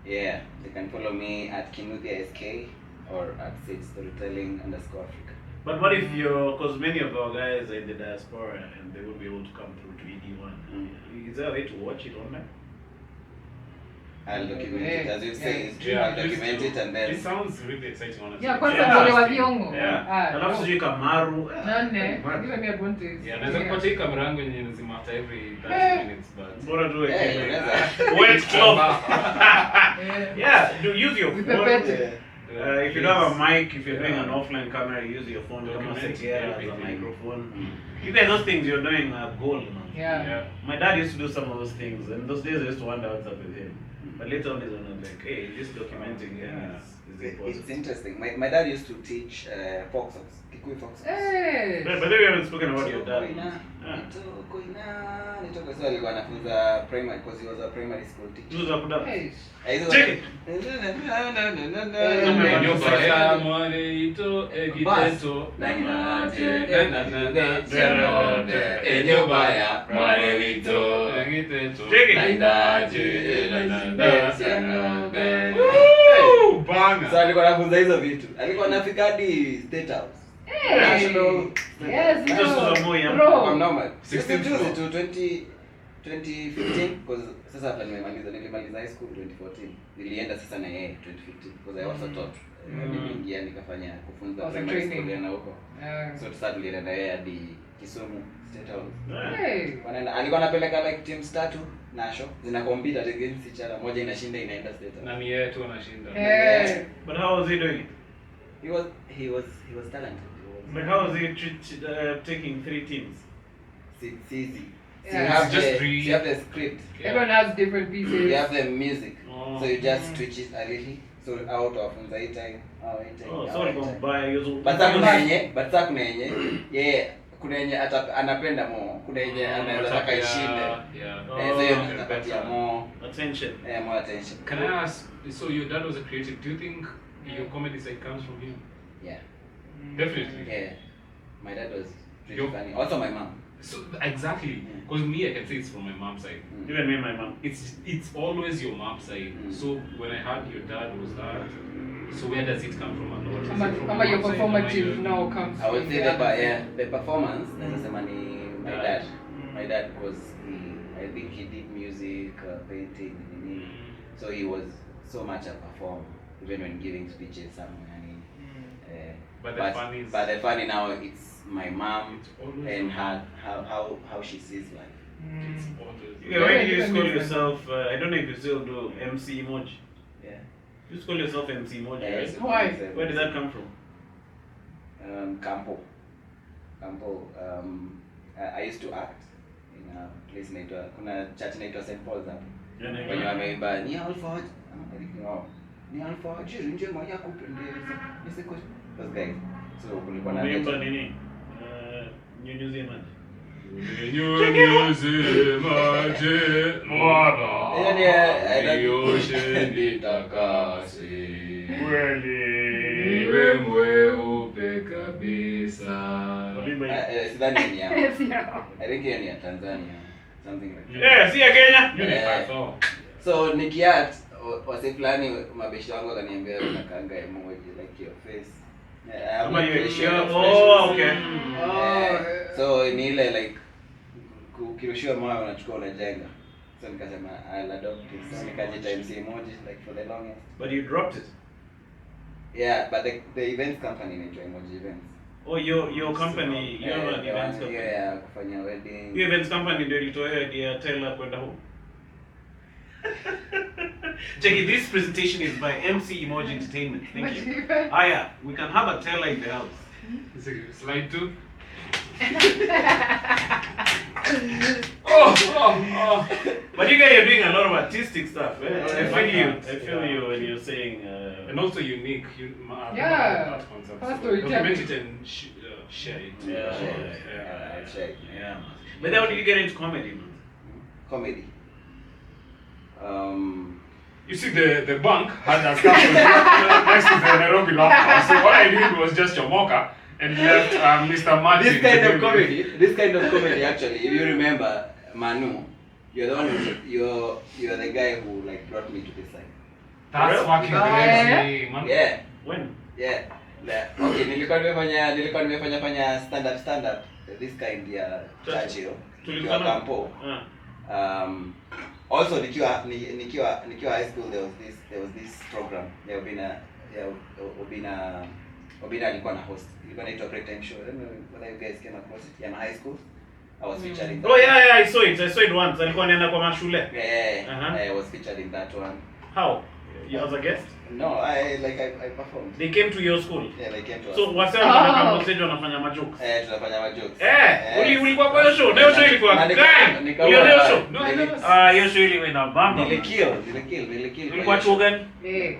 Yeah, they can follow me at Kinuthia SK or at @storytelling_Africa. But what if because many of our guys are in the diaspora and they won't be able to come through to ED1. Is there a way to watch it online? I'll document it as you say. Yeah, I'll document it and It then sounds really exciting, honestly. Yeah, kwanza Ngugi wa Thiong'o. Yeah. Alafu sijui Kamaru. Nane. Give me advantage. Yeah, naweza kupatia hii kamera yangu yenye nzima after every 30 minutes, but... Bora tu Yeah, weke unaweza. wet cloth. Yeah. Yeah, do use your We phone. prepare. If you don't have a mic, if you're doing an offline camera, use your phone. Come Document sit here as a everything. microphone. You guys, those things you're doing are gold, man. Yeah. My dad used to do some of those things, and those days I used to wonder what's up with him. But later on, he's like, hey, this documenting is is important. It's interesting. My dad used to teach folk songs, Kikuyu folk songs. Hey. But then we haven't spoken about your dad. So alikuwa anafunza primary because he was a primary school teacher. Juza kuda. Hey. Check it. Nyumba mwale ito egiteto enyobaya mwale ito egiteto banga. So alikuwa anafunza hizo vitu. Alikuwa anafika hadi State House. National. Yes. Just was a boy, yeah. Bro. Normal. 16 to 2015 because sasa hapa nilimaliza high school 2014. Nilienda sasa na yeye 2015 because I also taught. Niliingia nikafanya kufunza primary school na huko. So sasa tulienda na yeye hadi Kisumu State House. Hey. Alikuwa anapeleka like teams 3 nasho zina compete against each other. Moja inashinda inaenda State House. Na ni yeye tu anashinda. Hey. But how was he doing? He was talented. But how was he taking 3 teams? It's easy. So Yeah. you have Just the, read. you have the script. Everyone has different pieces. You have the music. Oh. So you just switch it a little. So out of hii time. Oh, sorry kwamba hizo. But sasa kuna yenye yeye kuna yenye anapenda more. Kuna yenye anaweza taka ishinde. So you anapatia more attention. More attention. Can I ask, so your dad was a creative, do you think your comedy side comes from him? Yeah. Definitely. Yeah. My dad was pretty funny. Also my mom. So exactly, because me, I can say it's from my mom's side. Even me and my mom. It's always your mom's side. So when I heard your dad was that, so where does it come from? A lot. Is it from Ama your mom's side, performative or now comes. I would from say the other the performance naweza sema ni my Dad. dad. My dad was I think he did music, painting, so he was so much a performer even when giving speeches somewhere. But the funny now it's my mom and how she sees life. It's always. Yeah, why do you call yourself? I don't know if you still do MC emoji. Yeah. You just call yourself MC emoji, Yeah, right? Why? Where did that come from? Campo. I used to act in a place naitwa kuna church naitwa St. Paul's hapo. When wameimba ni Alfred, ni Alfred, nje moja kupendeza. Nisiko those guys. So kulikuwa na Umeimba nini? Nyunyuzie maji. Nyunyuzie maji Bwana, nioshe nitakase, niwe mweupe kabisa. sidhani ni ya. Yes, yeah. I think hiyo ni ya Tanzania. Something like that. Yeah, si ya Kenya. So nikiat wase fulani mabeshi wangu wakaniambia unakaanga emoji like your face. Ama Facial oh, okay. So ni ile like ukirushiwa moyo unachukua unajenga. So nikasema I'll adopt this. So nikajita MC emoji like for the longest. But you dropped it. Yeah, but the events company inaitwa Emoji Events. Oh, your company, you have an events company. Yeah, kufanya wedding. Your events company ndio ilitoa idea tell kwenda home. Check it, this presentation is by MC Emoji Entertainment. Thank you. Yeah, we can have a teller in the house. Slide 2. But you guys are doing a lot of artistic stuff. I feel you when you're saying. And also unique. Yeah. Art concepts. That's So document it and share it. Yeah. Yeah. But how did you get into comedy, man? Comedy. You see, the bank had a scaffolding next to the Nairobi Law House. So what I did was just Jomoka and left Mr. Martin. This kind of comedy actually, if you remember Manu, you're the one who you're the guy who like brought me to this side. That's fucking crazy, man. Yeah. When? Yeah. Okay, nilikuwa nimefanya stand-up this kind ya Churchill. Tulikwa Campo. Also nikiwa high school there was this program ya Obina alikuwa na host. Ilikuwa inaitwa Break Time Show. I don't know whether you guys came across it. Yeah, high school. I was featured. Oh yeah, I saw it once. Alikuwa anaenda kwa mashule. Yeah. I was featured in that one. How? You as a guest? No, I performed. They came to your school? Yeah, they came to us. So wasema wanafanya stage wanafanya majokes. Tunafanya majokes. Ulikuwa kwa hiyo show? Leo show ilikuwa gani? Hiyo leo show? No, hiyo show ilikuwa ina bamba. Nilikill. Ulikuwa chuo gani?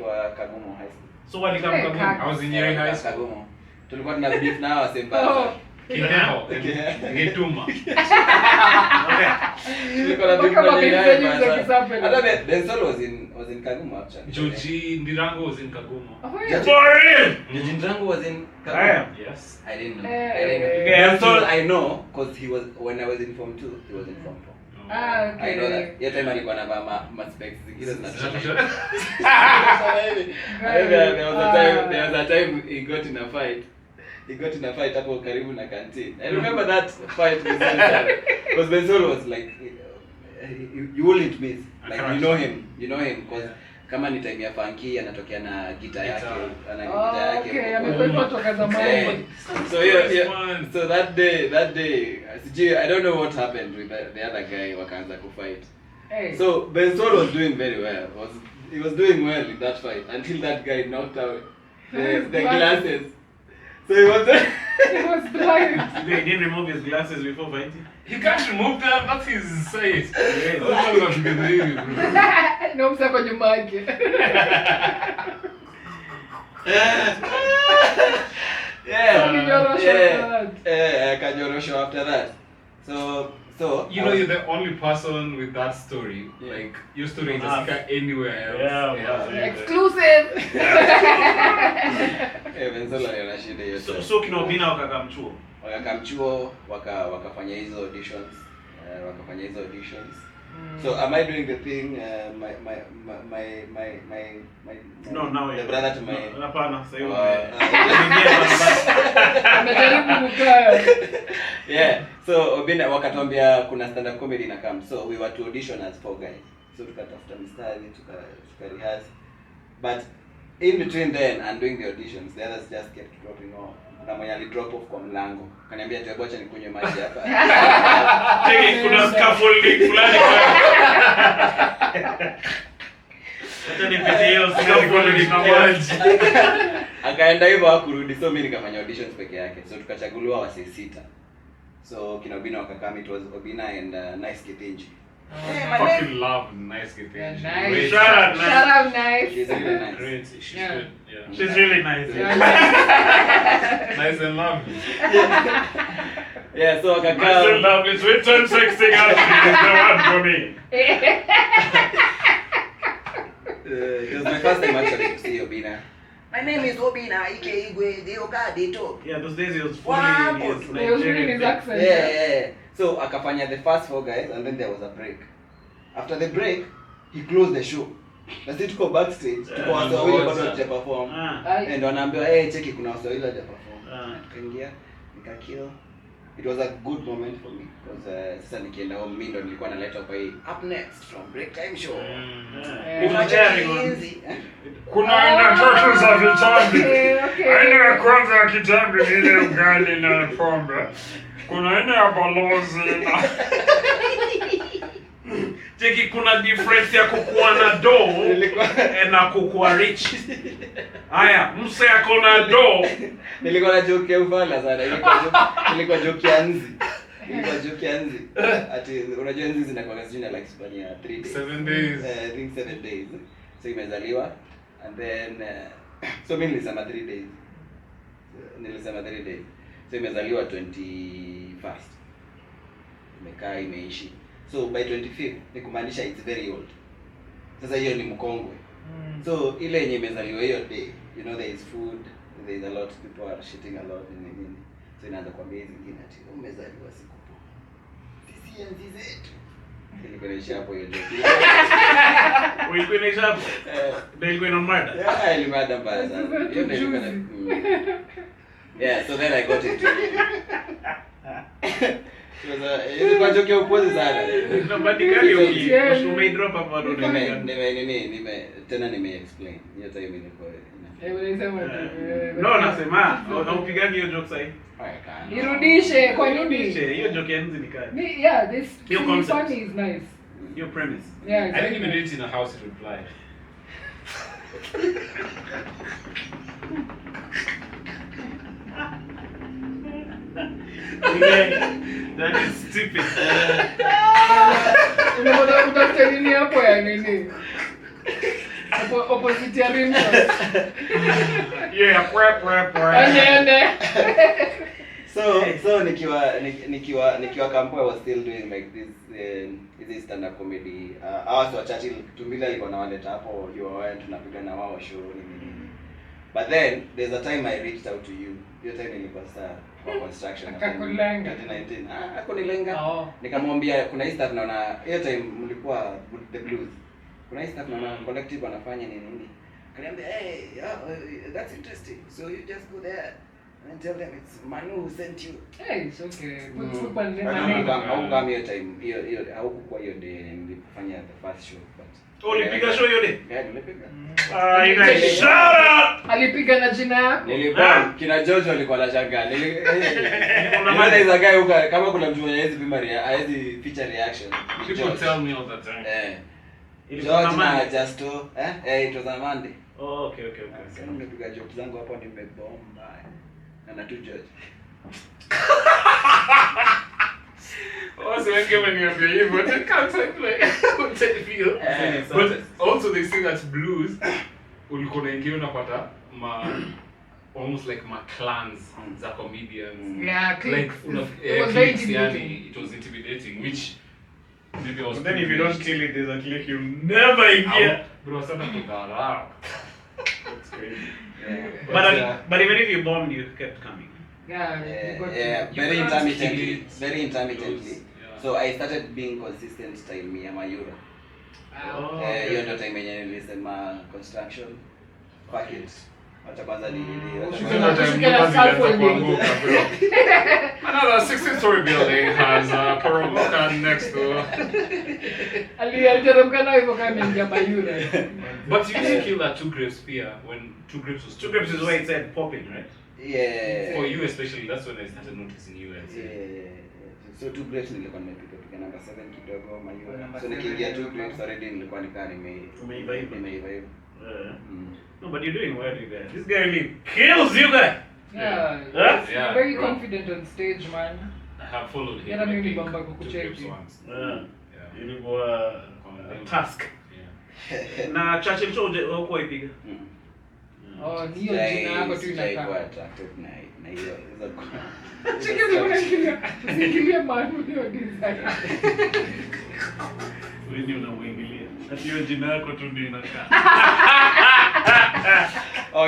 Kwa Kagumo High School. So walikam Kagumo. I was in Nyeri High School. Kagumo. Tulikuwa tuna beef nao Simba. Kineho. Ngetuma. Tulikuwa na beef na Nyeri High. Hata Bensol was in Kagumo actually. Joji Ndirango was in Kagumo. Joji Ndirango was in Kagumo. Yes. I didn't know. Bensol I know because he was when I was in Form 2, he was in Form 4. Okay. I know that. Hiyo time alikuwa na ma specs zingine zinatosha. There was a time he got in a fight. Hapo karibu na canteen. I remember that fight with Bensol. Because Bensol was like you wouldn't miss. Like you know him because kama ni time ya funky anatokea na guitar yake, ana guitar yake. Okay, amekuwa toka zamani. So that day I don't know what happened with the other guy wakaanza kufight. Hey. So Bensol was doing very well. He was doing well in that fight until that guy knocked out the glasses. So he was blind. He didn't remove his glasses before fighting. He can't remove them. That's his size. No msako nyuma yake. Kanyorosho after that. So you know, you're the only person with that story. Like your story doesn't go anywhere else. Yeah. Exclusive. So Kinuthia wakakamchuo. Wakakamchuo wakafanya hizo auditions. So am I doing the thing my No, now the brother to my hapana sasa hiyo. Yeah, so Obina wakatuambia kuna stand-up comedy na come. So we were to audition as 4 guys. So tukatafuta mstari, tuka rehearse. But in between then and doing the auditions, the others just kept dropping off. Na mwenye ali drop off kwa mlango. Kaniambia tu acha nikunywe maji hapa. Kuna scaffolding fulani kwa. Acha nipitie hiyo scaffolding na maji. Akaenda hivyo hakurudi, so mimi nikafanya auditions peke yake. So tukachaguliwa wase 6. So kina Obina wakakam, it was Obina and Nice Kithinji. I fucking love Nice Kithinji. Nice. Shout out Nice. She's really nice. Great. She's Yeah. good. Yeah. She's really nice. Nice and lovely. Yeah, so Nice and wakakam. lovely. Sweet and sexy girl is the one for me. It was my first time actually to see Obina. My name is Obina, Ike Igwe, Deoka, Deto. Yeah, those days he was What? fully He was doing his accent. Yeah. So akafanya the first 4 guys and then there was a break. After the break, he closed the show. Na sisi tuko backstage, tuko wasawili bado hatuja perform. And wanaambiwa cheki kuna wasawili hawaja perform. Tukaingia, nikakill. It was a good moment for me because sasa nikienda home mimi ndo nilikuwa naleta kwa hii up next from break time show. Kuna ndoto za vitambi. Okay. Aina ya kwanza ya kitambi ni ile ugali na pombe. Kuna aina ya balozi na Cheki kuna difference ya kukuwa na do na kukuwa rich. Haya, mse ako na do. Nilikuwa na joke ya ufala sana. Nilikuwa joke ya nzi. Ati unajua nzi zinakuwa zina like span ya 3 days. 7 days. I think 7 days. So imezaliwa and then so mimi nilisema 3 days. So imezaliwa 21st. Imekaa imeishi. So by 25th ni kumaanisha it's very old. Sasa hiyo ni mkongwe. So ile yenye imezaliwa hiyo day, you know there is food, there is a lot, people are shitting a lot in the. So inaanza kuambia hizi zingine ati umezaliwa siku poa. Sisi enzi zetu. Ilikuwa hapo hiyo joke. Ulikuwa hapo. Ndio ilikuwa na mada. Yeah, ilikuwa mada mbaya sana. Hiyo ndio ilikuwa. Yeah, so then I got into ilikuwa joke ya upozi sana. Unabadilika hiyo. Umeidrop hapo ndo nime explain. Hiyo time ilikuwa No, nasema unaupigaje hiyo joke sasa? Irudishe kwa nini? Hiyo joke ya nzi ni kali. Yeah, this concept is nice. Your premise. Yeah, I think even it's in a house to reply. That is stupid. Unataka nini hapo ya nini? opposite ya rim. Yeah, prep. Ande. So nikiwa kampo I was still doing like this stand-up comedy. Hawa wa Churchill Tumbili alikuwa nawaleta hapo UON tunapiga na wao show nini. But then there's a time I reached out to you. Hiyo time nilikuwa star kwa construction Akakulenga. 2019. Akunilenga. Oh. Nikamwambia kuna hii stuff naona hiyo time mlikuwa the blues. Kuna hii stuff naona collective wanafanya nini. Akaniambia that's interesting. So you just go there and tell them it's Manu who sent you. Hey, it's okay. Put name. How hiyo time hiyo haukuwa hiyo day nilifanya the first show but Ulipiga show hiyo day? Yeah, nilipiga. Ina ishara. Alipiga na jina yako. Nilipiga kina George walikuwa wanashangaa. Kuna is a guy who kama kuna mtu mwenye hizi feature reaction. People tell me all the time. George na Justo, it was on Monday. Oh, okay. Sasa nimepiga jokes zangu hapo nimebomba. Na tu George. Also, when you're here, but I can't feel. But also they say that blues, ulikuwa unaingia unapata almost like clans za comedians. Yeah, like it was very intimidating. It was intimidating, which maybe I was. But then if you don't kill it, there's a click you never get. Bro, sana kudara. That's crazy. Yeah. But even if you bombed, you kept coming. Very intermittently. Yeah. So I started being consistent time ya Mayura. Hiyo ndio time yenye nilisema construction packet. Acha kwanza ni Another 16-story building has a poromoka next to. Aliteremka na hivyo kama ingia Mayura. But you used to kill that 2 grapes beer when 2 grapes was 2 grapes is where it said popping, right? Yeah. For you especially, that's when I started noticing you. Yeah. So 2 grapes nilikuwa nimepiga number 7 kidogo Mayura. So nikiingia 2 grapes already nilikuwa nikaa nimeiva hivyo. No, but you're doing well, you guys. This guy really kills you guys. Yeah. Very confident on stage, man. I have followed him. Yeah, I mimi think, bamba 2 kukucheki. grapes once. Ilikuwa task. Yeah. Na Churchill show huko ipiga. Oh, niyo jina yako tu inakaa. Kwa attractive na hiyo Singilia Manu ndio design. Wewe unamwingilia. Ati hiyo jina yako tu ndio inakaa.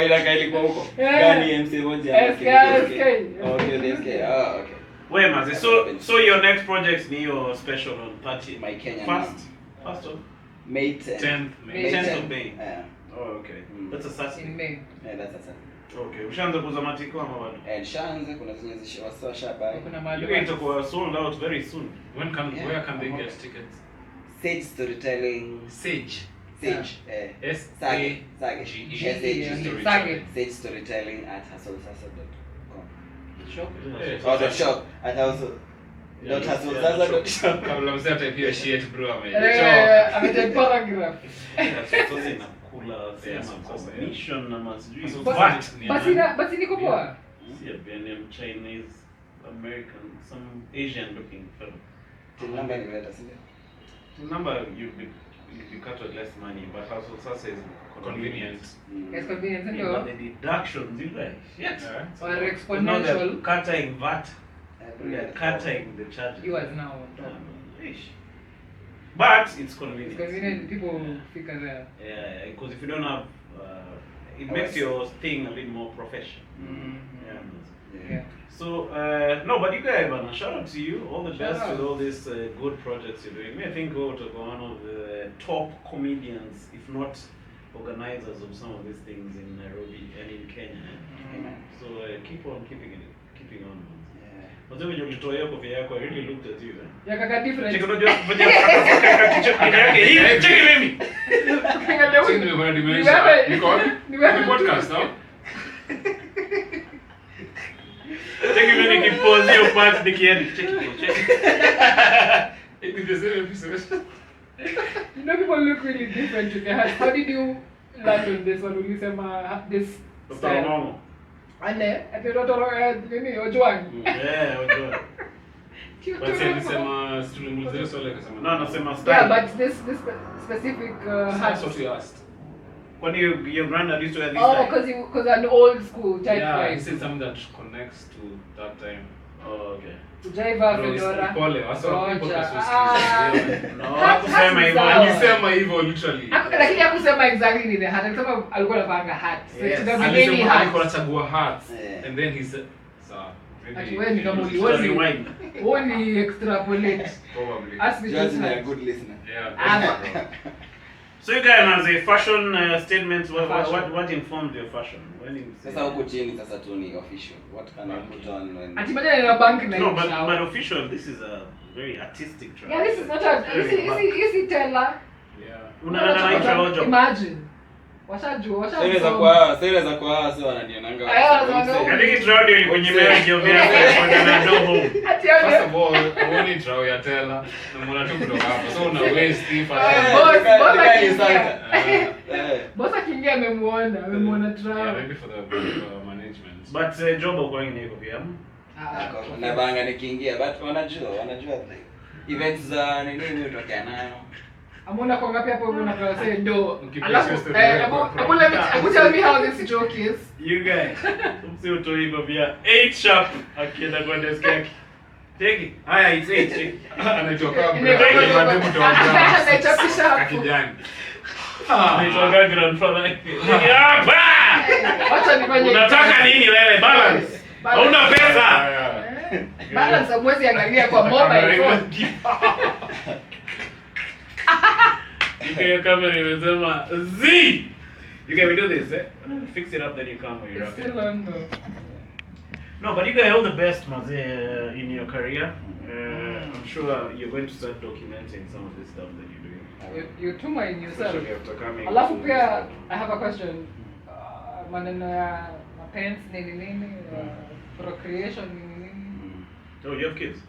Inakaa ilikuwa huko. Gani MC moja. SK. Okay, SK. Okay. Wait, man. So your next project ni your special on 30 My Kenya. First of May 10th. 10th of May. Yeah. Oh, okay. That's a Saturday. In May. Yeah, that's a Saturday. Okay. Ushaanza kuuza matiko ama bado? Shanze kuna zenye washabai. Kuna mahali. You're going to go sold out very soon. Where can they get tickets? Sage Storytelling. Sage. Sage. Sage. Storytelling at hustlesasa.com. Shop. The shop at also .hustlesasa.shop. Kabla mzee ataipia shit bro Ametoa paragraph. Sasa inakula sema commission na masijui. Basi niko poa. See a Vietnam, Chinese, American, some Asian looking film. Number ni leta sinde. Number you cut with less money, but also sasa is convenient. It's convenient, But ndio. the deductions, you guys. Yes. Or Now exponential. they're cutting VAT. They're cutting the charges. You are now on top. But it's convenient. It's convenient. People figure there. Yeah, because if you don't have, it makes your thing a bit more professional. Yeah. So, no, but you guys, man, shout out to you. All the best Shout out. with all these good projects you're doing. I think you're one of the top comedians, if not organizers of some of these things in Nairobi and in Kenya. So keep on keeping on. But when you told your coffee, I really looked at you. Yeah, kaka different. Check it out. Ni podcast, no? Check it when you pause your part nikienda. Check it. It's the same episode. You know, people look really different with their hats. How did you land on this one? Will you say this style? Ane, nini Ojwang? Yeah, Ojwang. But say nisema tulimulizia swali akasema No, nasema style. Yeah, but this specific hat. That's what you asked. When your granddad used to wear this Oh, tie? because an old school type Yeah, he vibe. said something that connects to that time. Oh, okay. Jaiva Bro, it's fedora. pole. Wasa Roja. podcast Ah. wasikiza. No, Hat- hakusema hat hivyo. sawa. Alisema hivyo literally. Lakini hakusema exactly ni the hat. Alisema alikuwa anavanga hat. So Yes. it doesn't mean any Alisema alikuwa hat. anachagua hats. Yeah. And then he said, sawa. Ati wewe ni kama Just rewind. Only extrapolate. Probably. Ask me George just is a hat. good listener. Yeah. Ah. bro. So you guys as a fashion statement, Fashion. what informed your fashion? When you say- Sasa huko chini sasa tu ni official. What can I put on when Ati moja ni bank na No, but now. official, this is a very artistic track. Yeah, this is not a easy teller. Yeah. Unaona intro job. Imagine. Washajua, Sasa za kwa sio wananionanga. Aya, wananionanga. I think it's radio ilikwenyemewa jiongea kwa no home. Ati First of all, I want draw ya tela. Na mbona tu kutoka hapo. So una waste hii fashion. Boss akiingia amemuona Yeah, trial. maybe for the management. But job going niko pia. Na banga nikiingia but wanajua events za nini mimi utokea nayo. Amona kwa ngapi hapo unataka say ndo. Keep Alafu your sister there, bro. tell me how this joke is. You guys, msi utoiva pia 8 sharp akienda kwa desk yake. Take it. Haya, it's 8. Anatoka Anachapisha hapo. kijani. Anaitwa grandfather. Hapa! Wacha nifanye. Unataka nini wewe? Balance. Hauna pesa. Balance mwezi angalia kwa mobile phone. You camera imesema Z. You can do this, eh? Fix it up then you come when you're It's up. still on though. No, but you guys all the best, Maze, in your career. I'm sure you're going to start documenting some of this stuff that you're doing. You tuma in yourself. Especially after coming. Alafu pia I have a question. Maneno ya parents nini procreation nini. Oh, you have kids?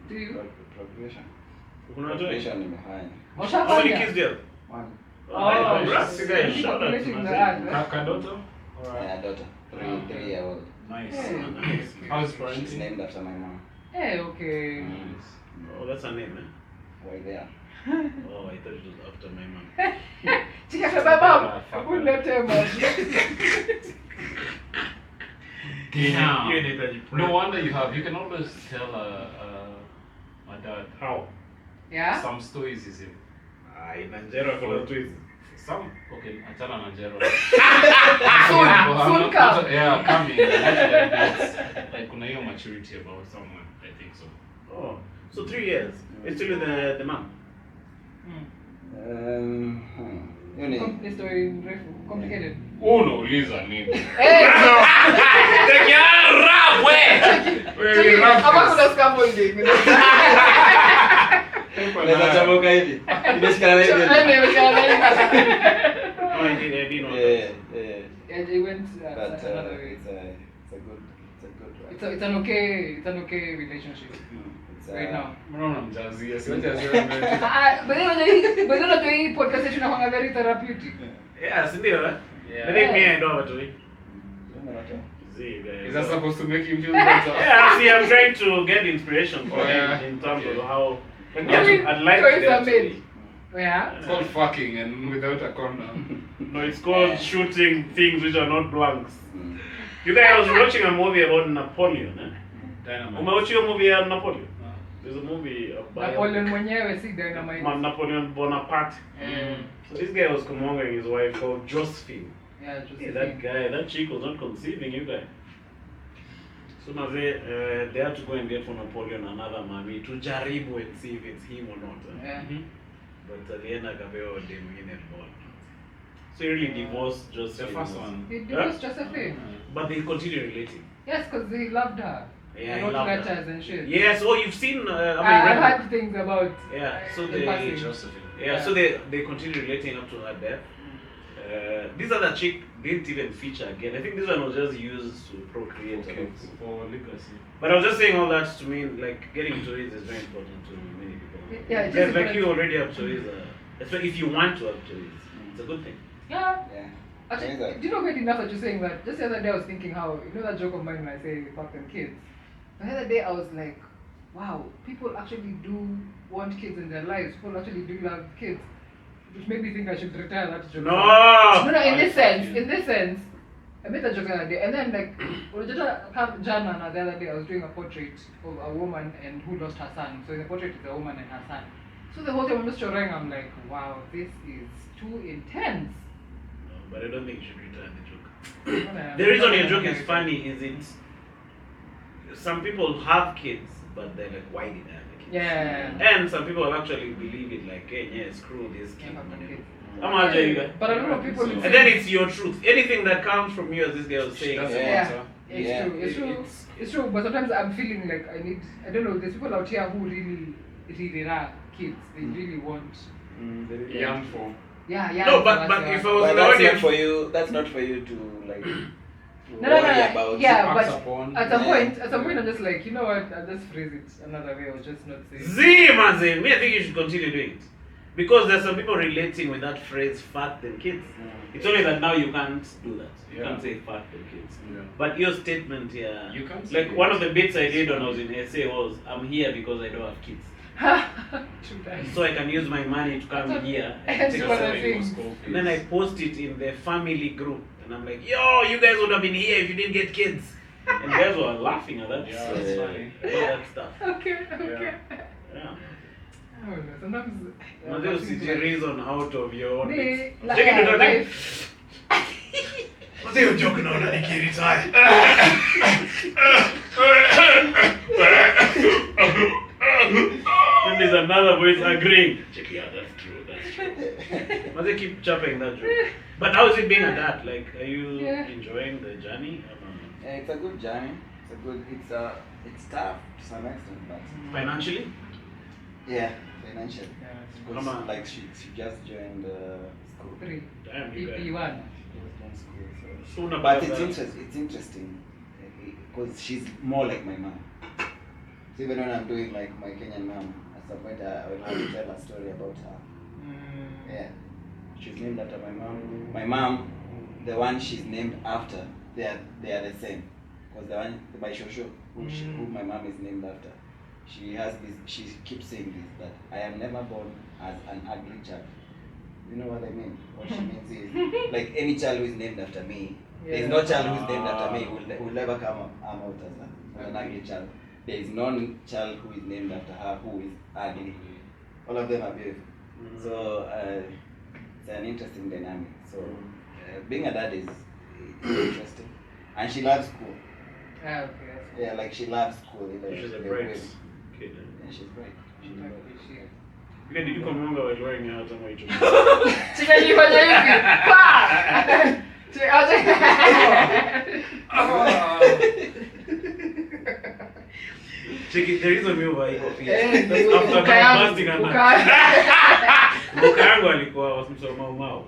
Do you? Procreation. Kuna watu wengi? Nimefanya. How many kids do you have? One. Oh, congrats, you guys. Shout out to Populating the Maze. ad. Kadoto? Yeah, daughter. 3-year-old. Nice. Hey. Nice. How's She's parenting? named after my mom. Eh, okay. Nice. Oh, that's her name, eh? Right there. Oh, I thought it was after my mom. Chika kwa baba. Ulete maji. Damn. You need that. No wonder you can always tell my dad How? Yeah? some stories is him. In Nigeria, for the twins. Some okay, achana na Jero. Soon come. Yeah, coming. Like kuna hiyo maturity about someone, I think so. Oh, so 3 years. It's still with the mom. Hiyo ni Ni story mrefu, complicated. Unauliza nini? Eh, Wewe hapa kuna scaffolding. unaweza chamuka hivi. Imeshikana hivi. Oh, I didn't know Yeah, that. yeah. Yeah, it went But another way. it's a good It's an okay relationship It's right now. Mbona unamjazia? Siwajazia. But then hii podcast yetu inakuwa very therapeutic. Yeah, sindio, eh? Yeah. I think me and Dova to Is guys. that supposed to make you feel better? Yeah, see, I'm trying to get inspiration from Oh, yeah. him in terms Okay. of how. I mean, I'd like choice them are to made. be. Yeah. It's called fucking and without a condom. No, it's called shooting things which are not blanks. Mm. You guys, I was watching a movie about Napoleon. Eh? Dynamite. Umewatch your movie on Napoleon? Ah. There's a movie about Napoleon mwenyewe si dynamite. Napoleon Bonaparte. So this guy was commanding his wife called Josephine. Yeah, just Hey, that chick was not conceiving you guys. So now they had to go and get for Napoleon another mommy to jaribu and see if it's him or not. Eh? Yeah. But alienda akapewa dem mwingine born. So he really divorced The Josephine. first one. He divorced Josephine. But they continue relating. Yes, because he loved her. Yeah, He he wrote loved her. letters and shit. Yes, oh, you've seen. I've heard things about. Yeah, so in they passing. Josephine. Yeah, so they continue relating up to her death. This other chick didn't even feature again. I think this one was just used to procreate. Okay, for legacy. But I was just saying all that to mean like getting stories is very important to many people. Yeah, it is Like important. you already have stories. Especially if you want to have stories, it's a good thing. Yeah. Yeah. Actually, There is do you know weird enough that you're saying that? Just the other day I was thinking how, you know that joke of mine when I say fuck them kids? The other day I was like, wow, people actually do want kids in their lives. People actually do love kids. which made me think I should retire that joke. No, in this sense, I made a joke the other day, and then like, Jana, the other day, I was doing a portrait of a woman and who lost her son. So in the portrait is a woman and her son. So the whole time I'm just showing, I'm like, wow, this is too intense. No, but I don't think you should return the joke. The reason your joke is funny is some people have kids, but they're like, why did I have a kid? Yeah. And some people actually believe it, like, hey, yeah, screw this kid. But a lot of people. And then it's your truth. Anything that comes from you, as this guy was saying. It's true. It's true. But sometimes I'm feeling like I don't know. There's people out here who really are kids. They really want. Young for. Yeah. No, but if I was in the that's audience, not for you. That's not for you to like. No. About Yeah, but upon. at some point, I'm just like, you know what? I'll just phrase it another way. I'll just not say. Manze, me, I think you should continue doing it. Because there's some people relating with that phrase, fat than kids. It's only that now you can't do that. You can't say fat than kids. Yeah. But your statement here, You can't like say one of the bits I did when I was in SA was, I'm here because I don't have kids. True that. So I can use my money to come here and take That's what a I selfie. think. And then I post it in the family group. And I'm like, yo, you guys would have been here if you didn't get kids. And guys were laughing at that. Yeah, that's funny. About that stuff. Okay. Yeah. I don't know. Sometimes. Now this is the reason out of your own. Me, Take it to the life. What are you joking on? I can't retire. Then there's another voice agreeing. Check it out, that's true. Must they keep chopping that joke? But how is it being a dad? Like, are you enjoying the journey? Yeah, it's a good journey. It's tough to some extent, but Financially? yeah, financially. Yeah. Because like she just joined school. 3. Damn, you guys. EP1. She was in school, so. Soon But about that. it's interesting because she's more like my mom. So even when I'm doing like my Kenyan mom, at some point I will have to tell a story about her. Yeah, she's named after my mom. My mom, the one she's named after, they are the same. Because the one my shosho, who my mom is named after, she keeps saying this, that I am never born as an ugly child. You know what I mean? What she means is, like any child who is named after me, there's no child who is named after me who will never come out as an ugly child. There is no child who is named after her who is ugly. All of them are beautiful. So it's an interesting dynamic. So being a dad is interesting, and she loves school. Okay. Yeah, like she loves school. She's a bright kid. Yeah, she's bright. Did you come remember while wearing your hat on my Chinalifanya hivi. Pa! Check it, there is a move I got Eh, after busting a nut. Mboka yangu alikuwa wasimsoma umao.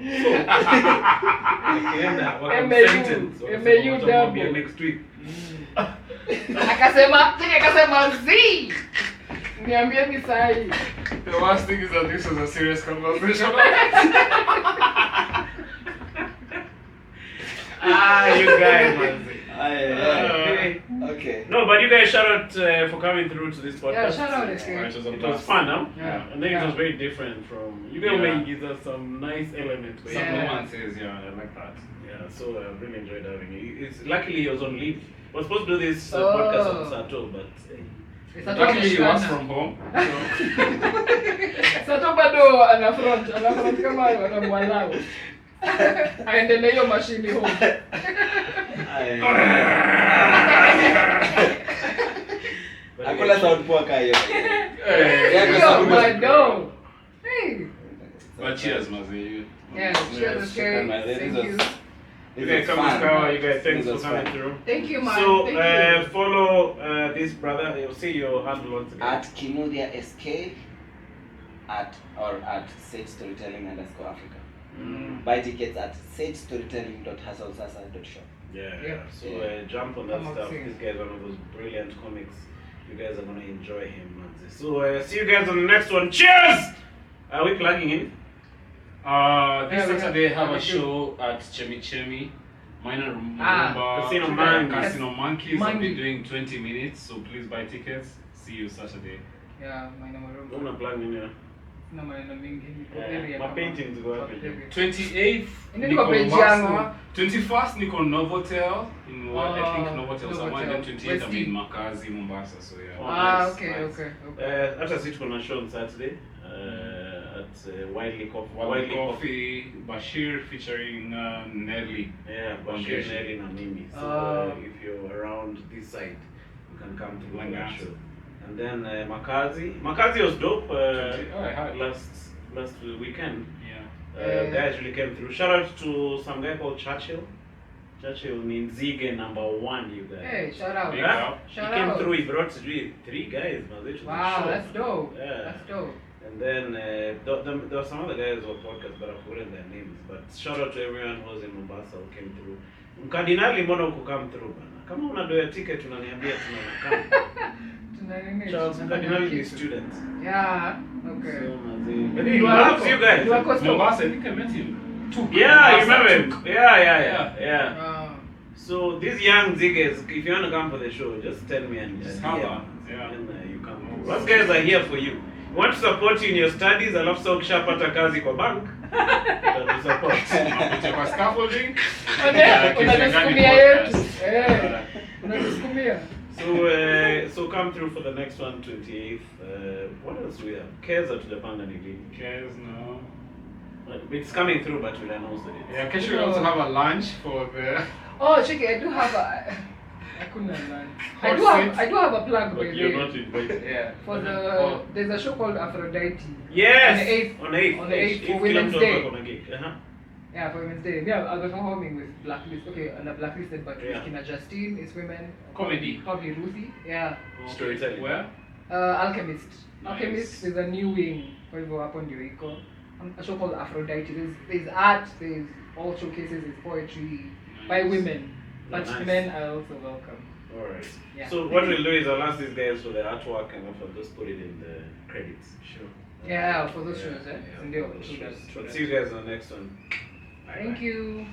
Akienda wakamsentence. Wakamwambia next week. Akasema zi. Niambieni saa hii. The worst thing is that this was a serious conversation. You guys, man. Okay. No, but you guys shout out for coming through to this podcast. Yeah, shout out. It was fun, huh? Yeah. I think it was very different from. You guys may give us some nice elements. Some nuances, I like that. Yeah, so I really enjoyed having you. It's luckily he was on leave. We're supposed to do this podcast on Sato, but. Luckily he was from home. Sato bado ana front kama wanamwalau. Aendelee hiyo mashini home. Hakuna sound poa kama hiyo. Bado. Hey. But cheers, Mazi. Yeah, cheers. Thank you. You guys come to Kawa, you guys, thanks for coming through. Thank you, man. So, Thank you. follow this brother. You'll see your handle once again. At Kinuthia SK at Sage Storytelling _Africa. Buy tickets at sagestorytelling.hustlesasa.shop. Yeah. So jump on that stuff. This guy is one of those brilliant comics. You guys are gonna enjoy him, man. So see you guys on the next one. Cheers! Are we plugging in? This Saturday have a show at Chemi. Minor Rumba. Casino Monkeys. I'll be doing 20 minutes, so please buy tickets. See you Saturday. Yeah, my number. I'm not plugging in here. Sina maneno mingi. Niko area My kama- paintings go up. 28th Niko niko page Masu. yangu. 21st niko Novotel in what I think Oh, Novotel somewhere, and then Novotel. 28th I'm West in Makazi, Mombasa. So yeah. Oh, Ah, nice, okay, nice. okay. Hata sisi tuko na show on Saturday at Wiley Coffee. Wild Coffee, Bashir featuring Nelly. Yeah, Bashir, Nelly na mimi. So if you're around this side, you can come to one show. And then Makazi was dope last weekend. Yeah. Guys really came through. Shout out to some guy called Churchill. Churchill means Zige #1, you guys. Hey, shout out. Big Yeah? up. He Shout came out. through, he brought 3 guys. Man, they should Wow, show. that's dope. Yeah. That's dope. And then there were some other guys on podcast, but I've forgotten their names. But shout out to everyone who was in Mombasa who came through. Mkardinali mbona huku come through bana? Kama unadoya ticket unaniambia tunaona. Tuna nini? Charles Tuna Mkardinali kitu. is student. Yeah, okay. So mazee. But he You are loves you guys. You are custom. Mombasa, I think I met him. Yeah, you remember him? Yeah. Wow. So these young ziggers, if you want to come for the show, just tell me and Just yeah, holler. Yeah. and you come. Those guys are here for you. You want to support you in your studies, alafu sasa ukishapata kazi kwa bank, tutasupport. Nakuja kwa Scaffolding. Unatusukumia yetu. Unatusukumia. So come through for the next one, 28th. What else do we have? Keza tutapanga ni lini? Cares, no. It's coming through, but we'll announce the date. Yeah, Kesha, we also have a lunch for the Oh, check it. I do have a. I couldn't learn. Hot I do have a plug by But the you're way. not invited. yeah. For the Oh. there's a show called Aphrodite. Yes! On the 8th. On the 8th. On the 8th for Kila Women's mtu Day. hapa kuna gig. Yeah, for Women's Day. Yeah, I'll be performing with Blacklist. Okay, on a Blacklisted, but Yeah. with Kina Justine, it's women. Comedy. Probably Ruthie. Yeah. Storytelling. Where? Alchemist. Nice. Alchemist is a new wing. Kwa hivyo hapo ndio iko. A show called Aphrodite. There's art. There's all showcases. There's poetry by Nice. women, but Nice. men are also welcome. Alright. Yeah. So what we'll do is I'll ask these guys for the artwork and I'll just put it in the credits. Sure. Yeah, for those shows, Yeah, Ndio, for those true shows. that, But true see you guys on the next one. Thank you.